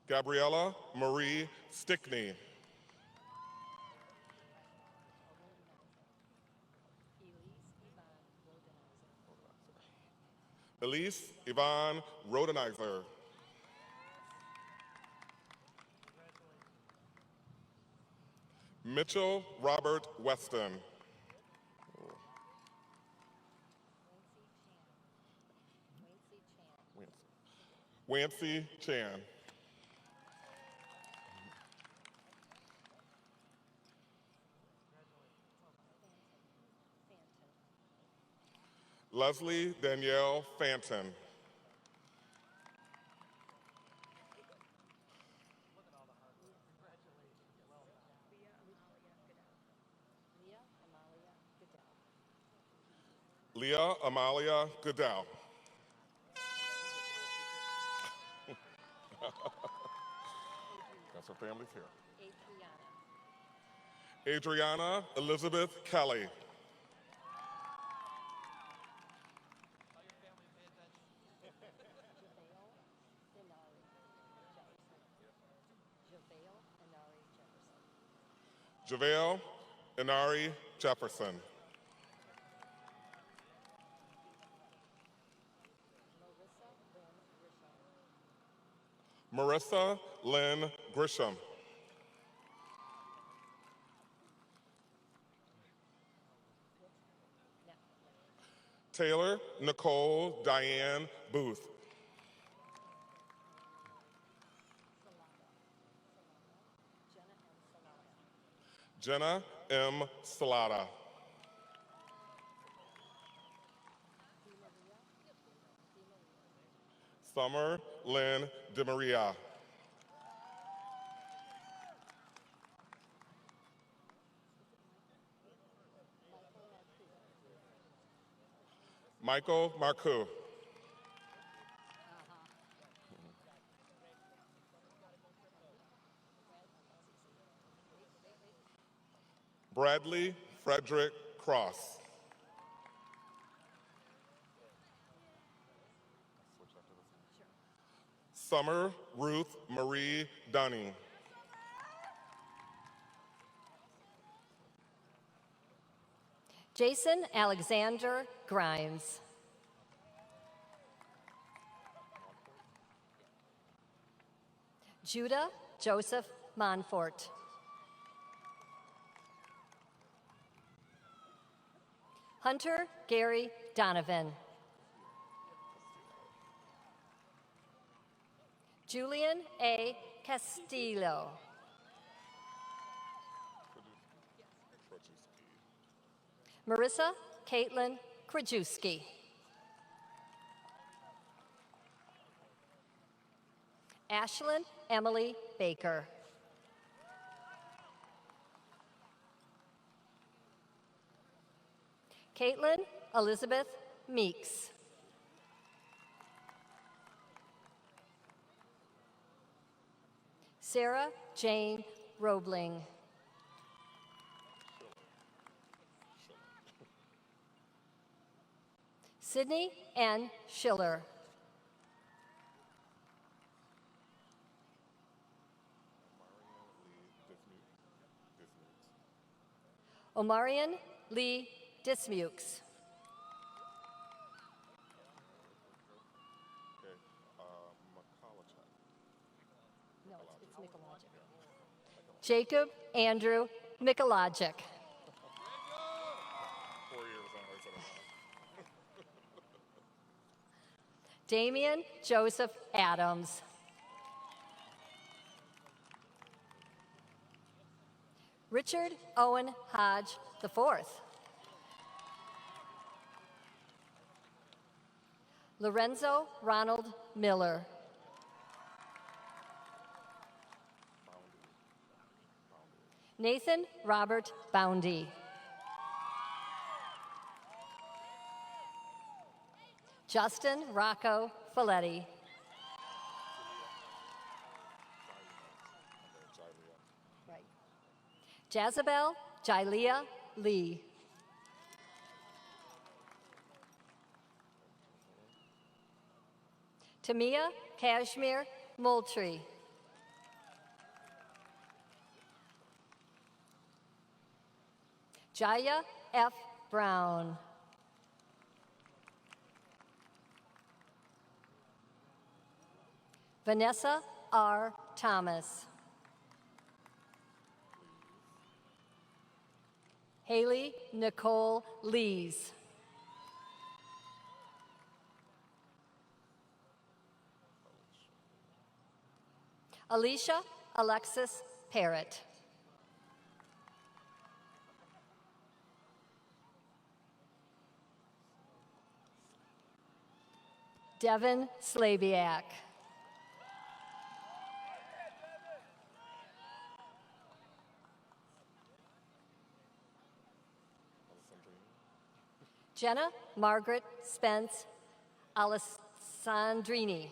Gabriella Marie Stickney. Elise Yvonne Rodenizer. Mitchell Robert Weston. Wancy Chan. Leslie Danielle Fanton. Leah Amalia Goodell. That's her family's here. Adriana Elizabeth Kelly. JaVale Inari Jefferson. Marissa Lynn Grisham. Taylor Nicole Diane Booth. Jenna M. Salata. Summer Lynn DeMaria. Michael Marcoux. Bradley Frederick Cross. Summer Ruth Marie Dunning.
Jason Alexander Grimes. Judah Joseph Monfort. Hunter Gary Donovan. Julian A. Castillo. Marissa Caitlin Krajewski. Ashlyn Emily Baker. Caitlin Elizabeth Meeks. Sarah Jane Roebling. Sydney N. Schiller. Omarion Lee Dismukes. No, it's Mikologic. Jacob Andrew Mikologic.
4 years on
Damian Joseph Adams. Richard Owen Hodge IV. Lorenzo Ronald Miller. Nathan Robert Boundy. Justin Rocco Folletti. Right. Jazabel Jailia Lee. Tamia Kashmir Moultrie. Jaya F. Brown. Vanessa R. Thomas. Haley Nicole Lees. Alicia Alexis Parrott. Devin Slaviak. Jenna Margaret Spence Alessandrini.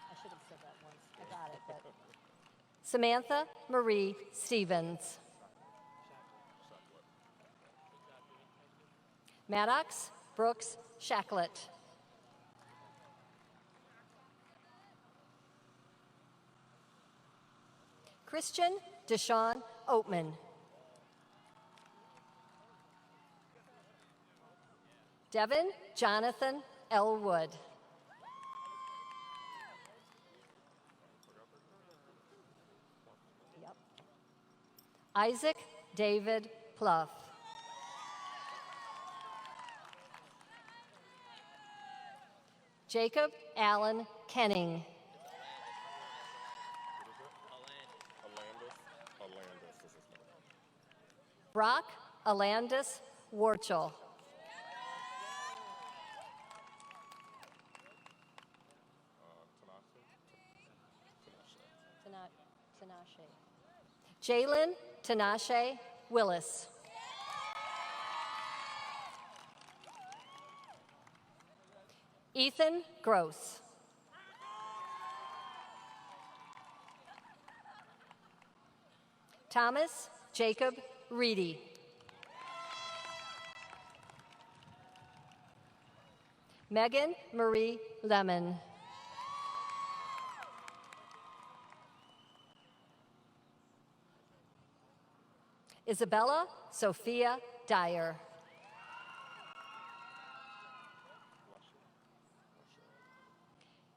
I should have said that once. I got it, but. Samantha Marie Stevens. Maddox Brooks Shacklet. Christian Deshaun Oatman. Devin Jonathan Elwood. Yep. Isaac David Pluff. Jacob Allen Kenning. Brock Alandis Warchel. Jalen Tinashe Willis. Ethan Gross. Thomas Jacob Reedy. Megan Marie Lemon. Isabella Sophia Dyer.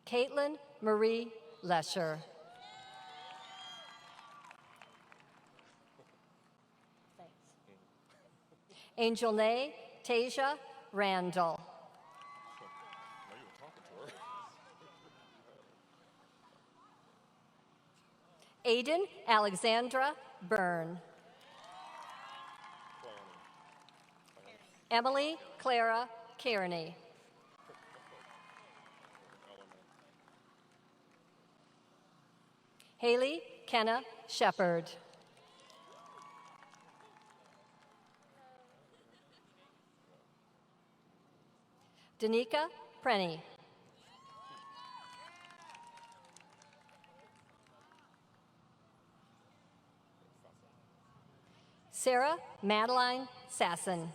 Caitlin Marie Lesher. Thanks. Angel Nay Tasia Randall. Aiden Alexandra Byrne. Emily Clara Kearney. Haley Kenna Shepard. Danica Prenny. Sarah Madeline Sasson.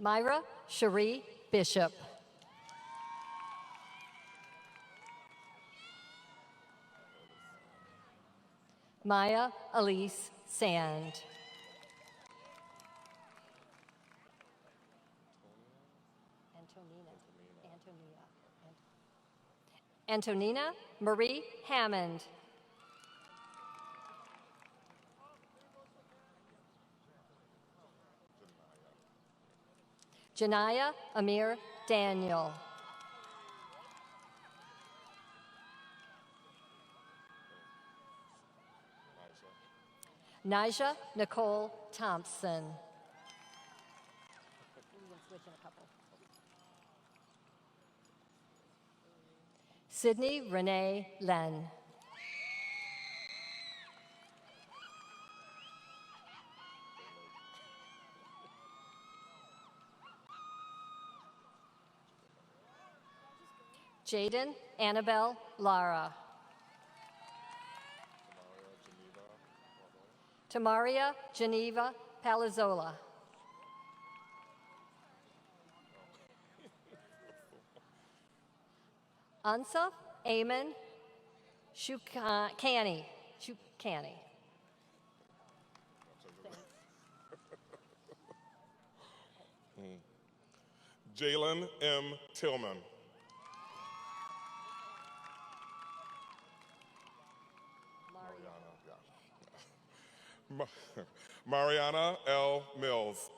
Myra Cherie Bishop. Maya Elise Sand. Antonina Marie Hammond. Janaya Amir Daniel. Nija Nicole Thompson. Sydney Renee Len. Jaden Annabelle Lara. Tamaria Geneva Palazzola. Ansaf Amen Shukani.
Jalen M. Tillman. Mariana L. Mills.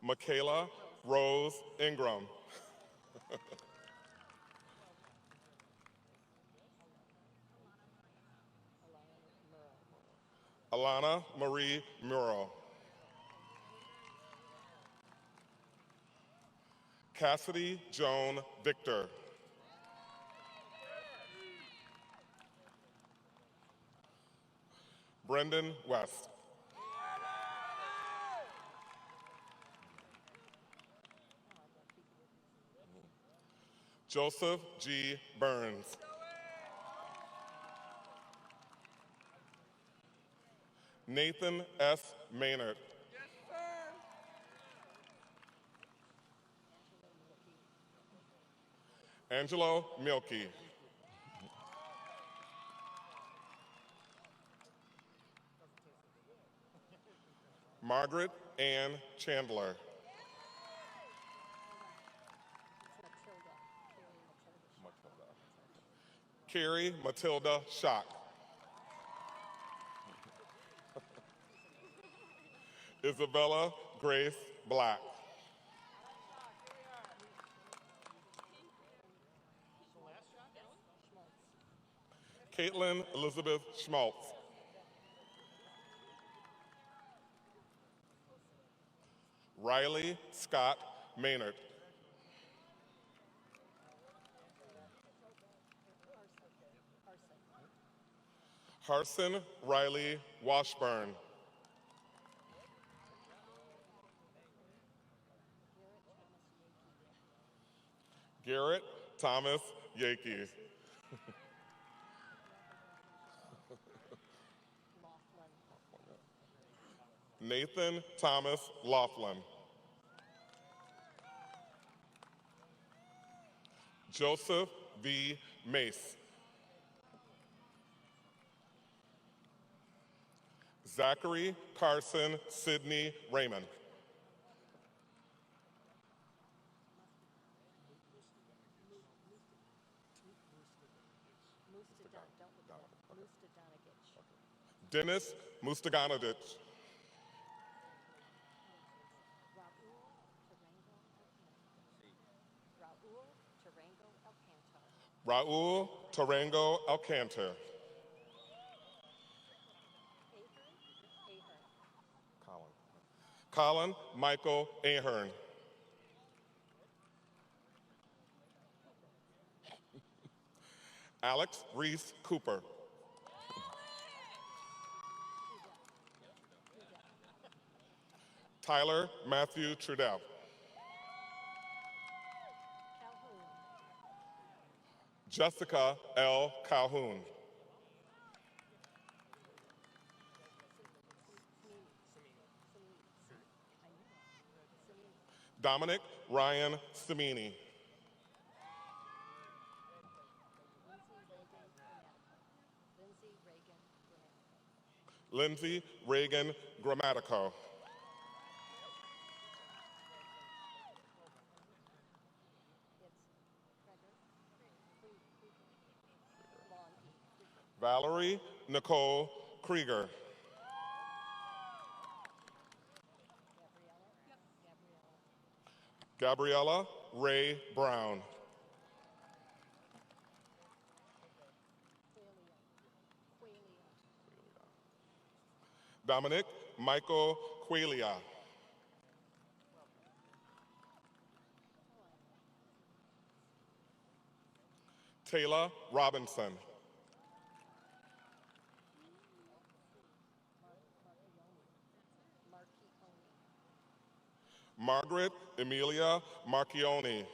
Michaela Rose Ingram. Alana Marie Muro. Cassidy Joan Victor. Brendan West. Joseph G. Burns. Nathan S. Maynard. Angelo Milky. Margaret Ann Chandler. Carrie Matilda Schock. Isabella Grace Black. Caitlin Elizabeth Schmaltz. Riley Scott Maynard. Harson Riley Washburn. Garrett Thomas Yakey. Nathan Thomas Laughlin. Joseph V. Mace. Zachary Carson Sidney Raymond. Dennis Mustaganadich. Raul Tarango Alcantar. Colin Michael Ahern. Alex Reese Cooper. Tyler Matthew Trudell. Jessica L. Calhoun. Dominic Ryan Samini. Lindsay Reagan Grammatico. Valerie Nicole Krieger. Gabriella Ray Brown. Dominic Michael Qualia. Taylor Robinson. Margaret Emilia Marchione.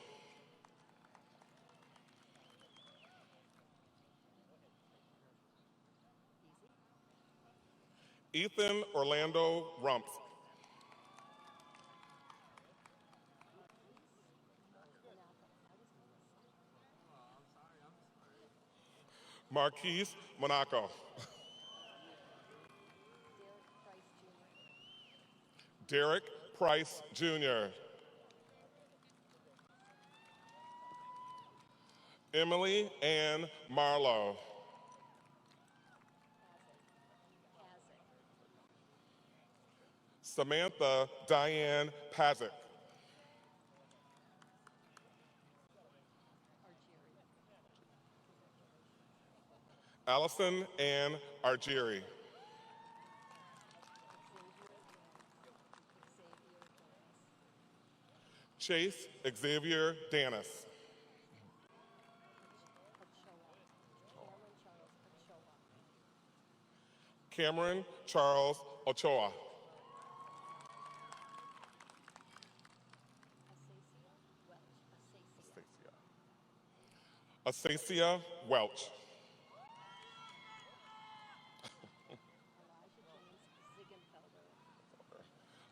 Ethan Orlando Rumps. Marquise Monaco. Derek Price Jr. Emily Ann Marlowe. Samantha Diane Pazick. Allison Ann Argieri. Chase Xavier Danis. Cameron Charles Ochoa. Asacia Welch.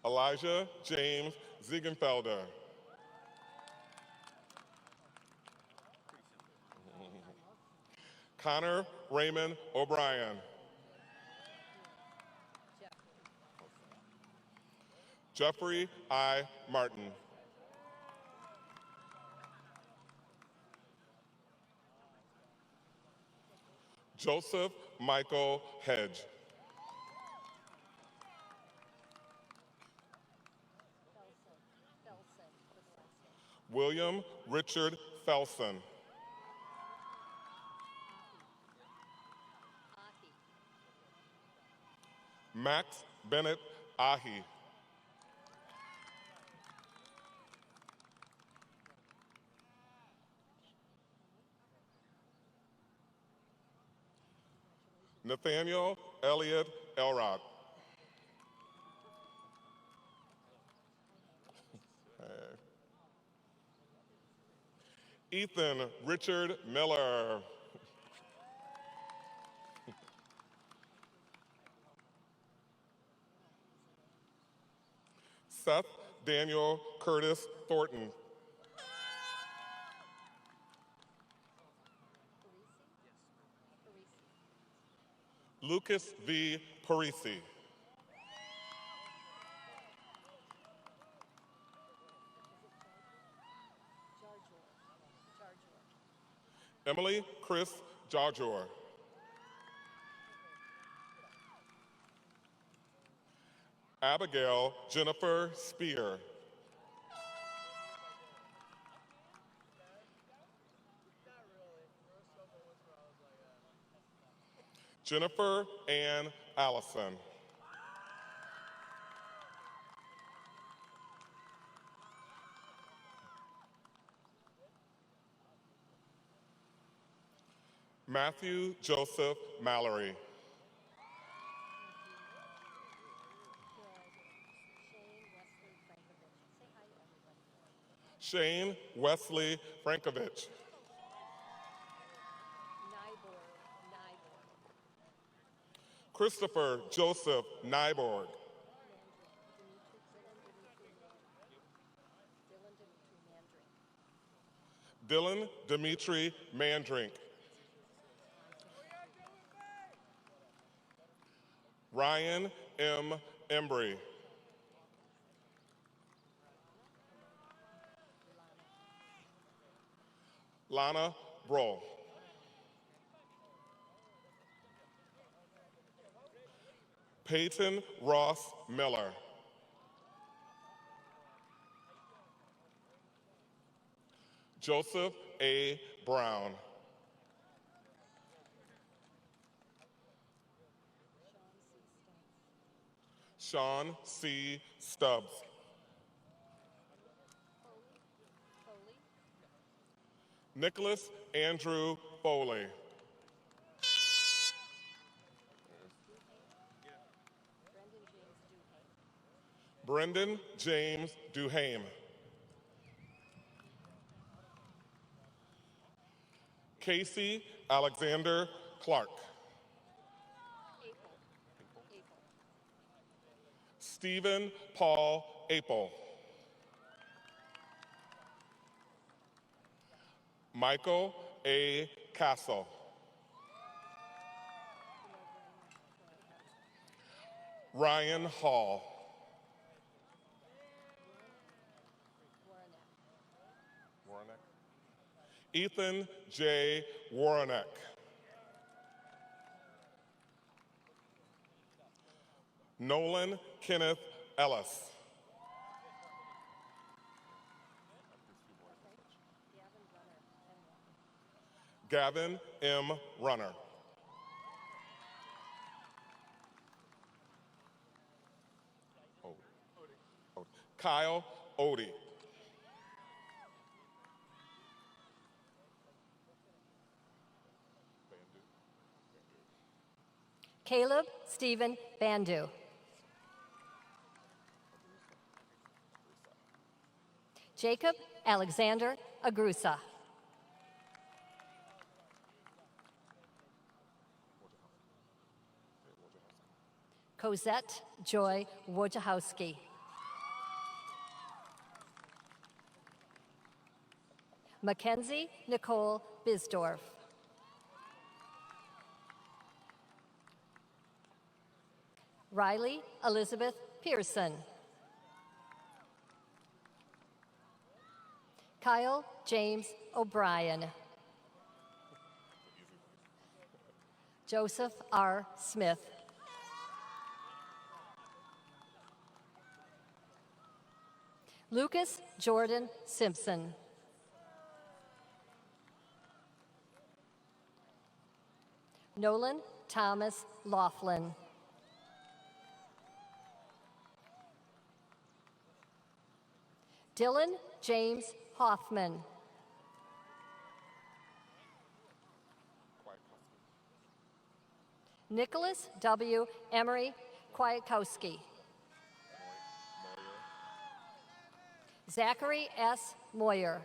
Elijah James Ziegenfelder. Connor Raymond O'Brien. Jeffrey I. Martin. Joseph Michael Hedge. William Richard Felson. Max Bennett Ahi. Nathaniel Elliott Elrod. Ethan Richard Miller. Seth Daniel Curtis Thornton. Lucas V. Parisi. Emily Chris Jarjor. Abigail Jennifer Spear. Jennifer Ann Allison. Matthew Joseph Mallory. Shane Wesley Frankovich. Christopher Joseph Nyborg. Dylan Dimitri Mandrink. Ryan M. Embry. Lana Broll. Peyton Ross Miller. Joseph A. Brown. Sean C. Stubbs. Nicholas Andrew Foley. Brendan James Duhame. Casey Alexander Clark. Stephen Paul Apel. Michael A. Castle. Ryan Hall. Ethan J. Warreneck. Nolan Kenneth Ellis. Gavin M. Runner. Kyle Odie.
Caleb Stephen Bandu. Jacob Alexander Agrusa. Cosette Joy Wojciechowski. Mackenzie Nicole Bisdorf. Riley Elizabeth Pearson. Kyle James O'Brien. Joseph R. Smith. Lucas Jordan Simpson. Nolan Thomas Laughlin. Dylan James Hoffman. Nicholas W. Emery Kwiatkowski. Zachary S. Moyer.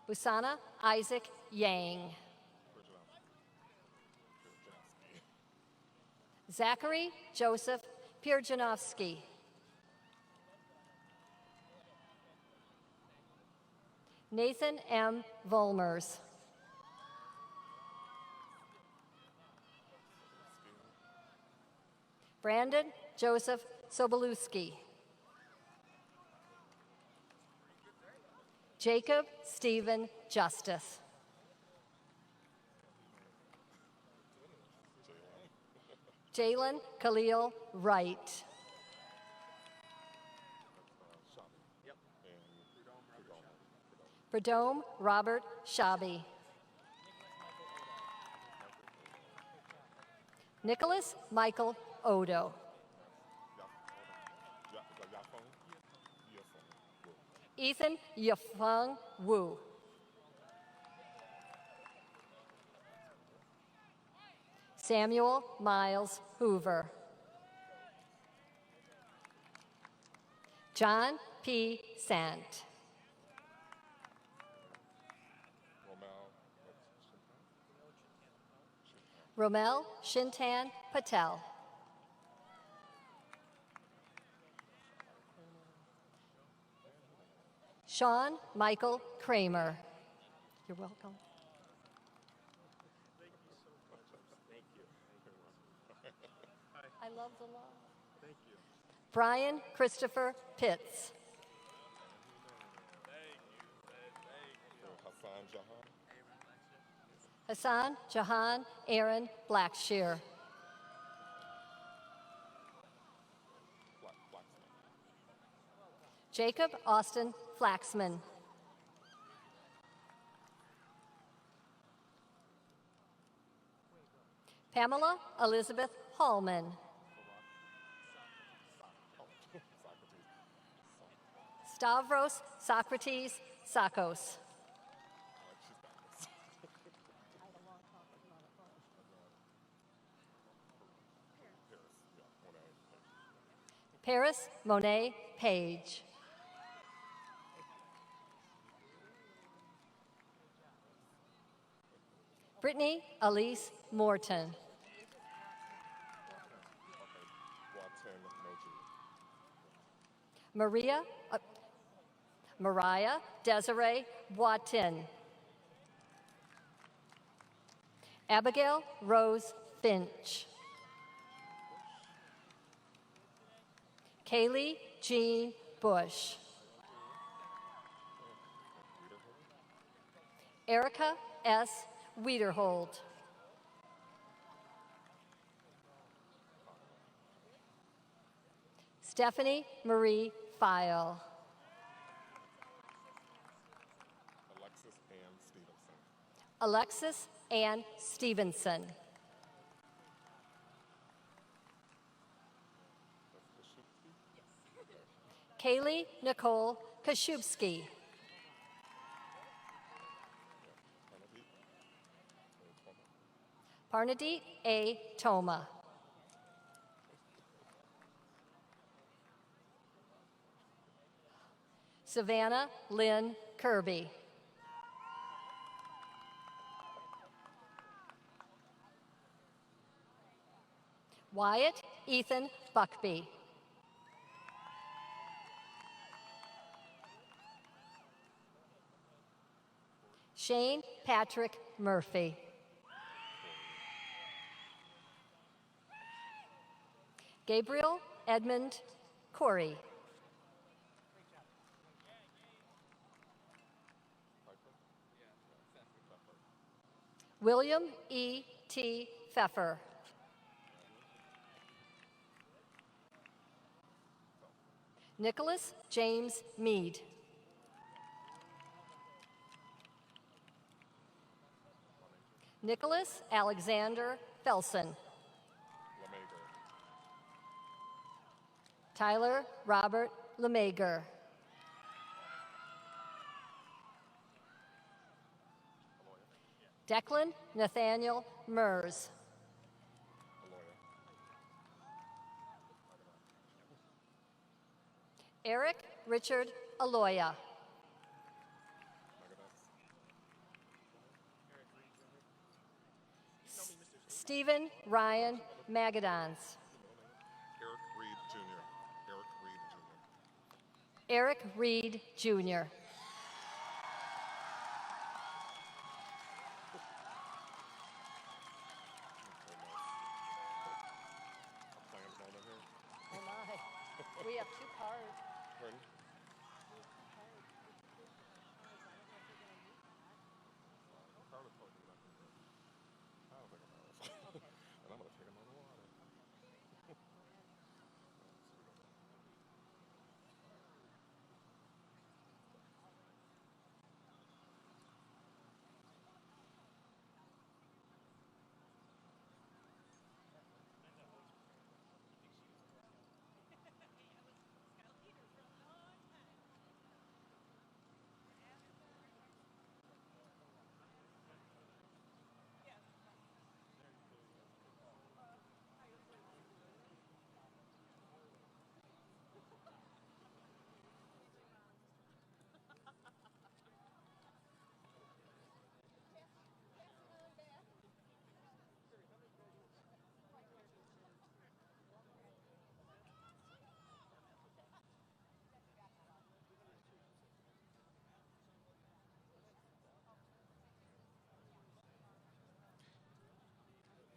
Busana Isaac Yang. Zachary Joseph Pierjanowski. Nathan M. Volmers. Brandon Joseph Sobolewski. Jacob Stephen Justice. Jalen Khalil Wright. Perdome Robert Shabi. Nicholas Michael Odo. Ethan Yafeng Wu. Samuel Miles Hoover. John P. Sant. Romel Shintan Patel. Sean Michael Kramer. You're welcome. I love the love. Thank you. Brian Christopher Pitts. Hassan Jahan Aaron Blackshear. Jacob Austin Flaxman. Pamela Elizabeth Hallman. Stavros Socrates Sakos. Paris Monet Page. Brittany Elise Morton. Mariah Desiree Boitin. Abigail Rose Finch. Kaylee Jean Bush. Erica S. Wiederhold. Stephanie Marie File. Alexis Ann Stevenson. Kaylee Nicole Kashubsky. Parnadeet A. Toma. Savannah Lynn Kirby. Wyatt Ethan Buckby. Shane Patrick Murphy. Gabriel Edmund Corey. William E. T. Pfeffer. Nicholas James Mead. Nicholas Alexander Felson. Tyler Robert Lemager. Declan Nathaniel Mers. Eric Richard Aloya. Stephen Ryan Magadons. Eric Reed Jr. Oh my, we have 2 cards.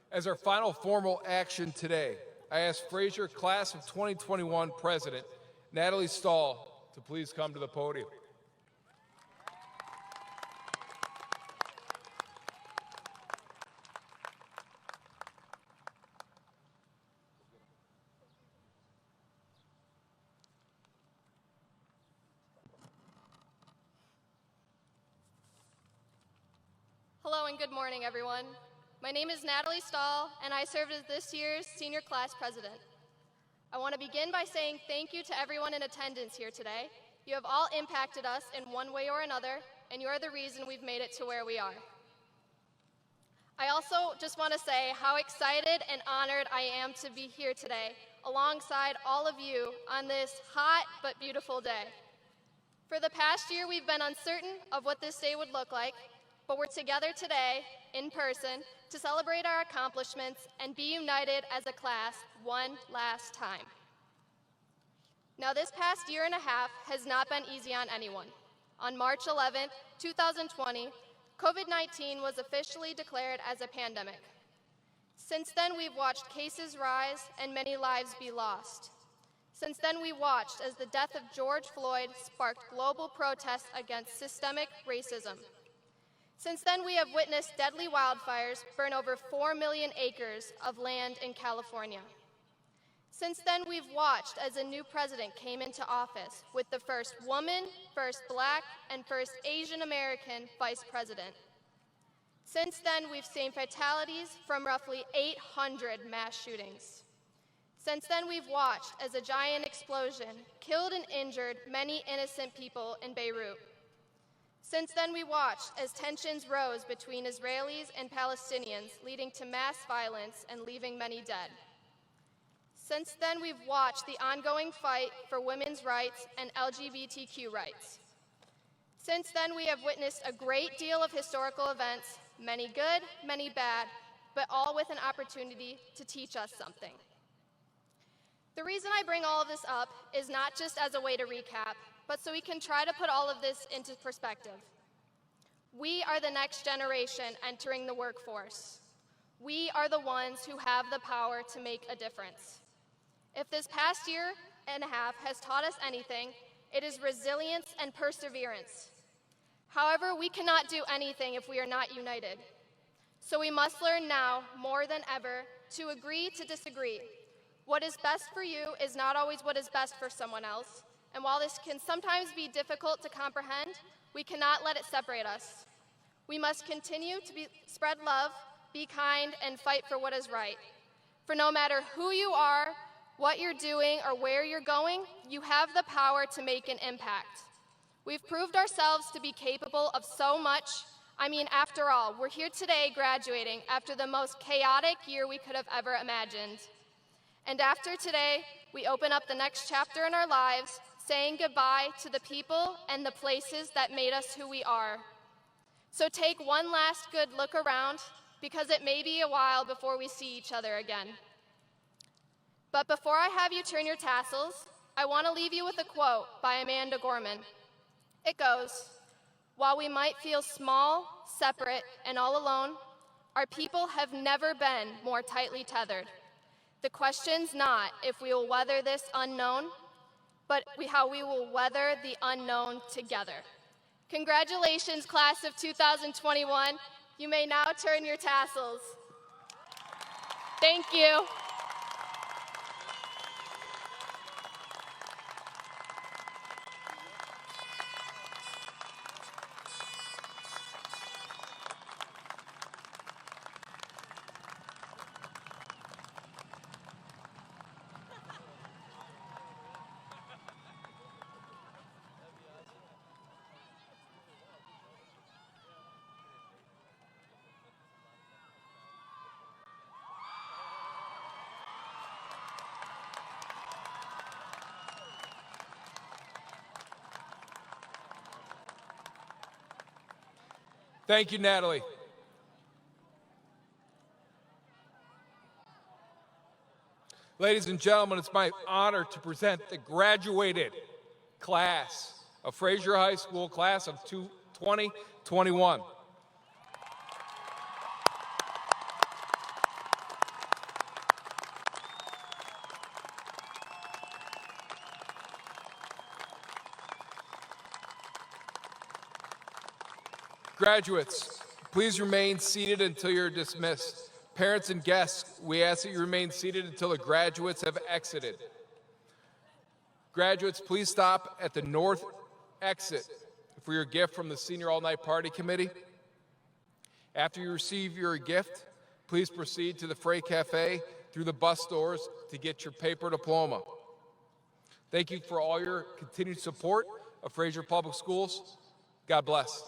As our final formal action today, I ask Fraser Class of 2021 President Natalie Stahl to please come to the podium.
Hello and good morning, everyone. My name is Natalie Stahl, and I serve as this year's senior class president. I want to begin by saying thank you to everyone in attendance here today. You have all impacted us in one way or another, and you are the reason we've made it to where we are. I also just want to say how excited and honored I am to be here today, alongside all of you on this hot but beautiful day. For the past year, we've been uncertain of what this day would look like, but we're together today, in person, to celebrate our accomplishments and be united as a class one last time. Now, this past year and a half has not been easy on anyone. On March 11th, 2020, COVID-19 was officially declared as a pandemic. Since then, we've watched cases rise and many lives be lost. Since then, we watched as the death of George Floyd sparked global protests against systemic racism. Since then, we have witnessed deadly wildfires burn over 4 million acres of land in California. Since then, we've watched as a new president came into office with the first woman, first Black, and first Asian American vice president. Since then, we've seen fatalities from roughly 800 mass shootings. Since then, we've watched as a giant explosion killed and injured many innocent people in Beirut. Since then, we watched as tensions rose between Israelis and Palestinians, leading to mass violence and leaving many dead. Since then, we've watched the ongoing fight for women's rights and LGBTQ rights. Since then, we have witnessed a great deal of historical events, many good, many bad, but all with an opportunity to teach us something. The reason I bring all of this up is not just as a way to recap, but so we can try to put all of this into perspective. We are the next generation entering the workforce. We are the ones who have the power to make a difference. If this past year and a half has taught us anything, it is resilience and perseverance. However, we cannot do anything if we are not united. So we must learn now, more than ever, to agree to disagree. What is best for you is not always what is best for someone else. And while this can sometimes be difficult to comprehend, we cannot let it separate us. We must continue to spread love, be kind, and fight for what is right. For no matter who you are, what you're doing, or where you're going, you have the power to make an impact. We've proved ourselves to be capable of so much. I mean, after all, we're here today graduating after the most chaotic year we could have ever imagined. And after today, we open up the next chapter in our lives, saying goodbye to the people and the places that made us who we are. So take one last good look around, because it may be a while before we see each other again. But before I have you turn your tassels, I want to leave you with a quote by Amanda Gorman. It goes, "While we might feel small, separate, and all alone, our people have never been more tightly tethered. The question's not if we will weather this unknown, but how we will weather the unknown together." Congratulations, class of 2021. You may now turn your tassels. Thank you.
Thank you, Natalie. Ladies and gentlemen, it's my honor to present the graduated class of Fraser High School, class of 2021. Graduates, please remain seated until you're dismissed. Parents and guests, we ask that you remain seated until the graduates have exited. Graduates, please stop at the north exit for your gift from the Senior All-Night Party Committee. After you receive your gift, please proceed to the Frey Cafe through the bus doors to get your paper diploma. Thank you for all your continued support of Fraser Public Schools. God bless.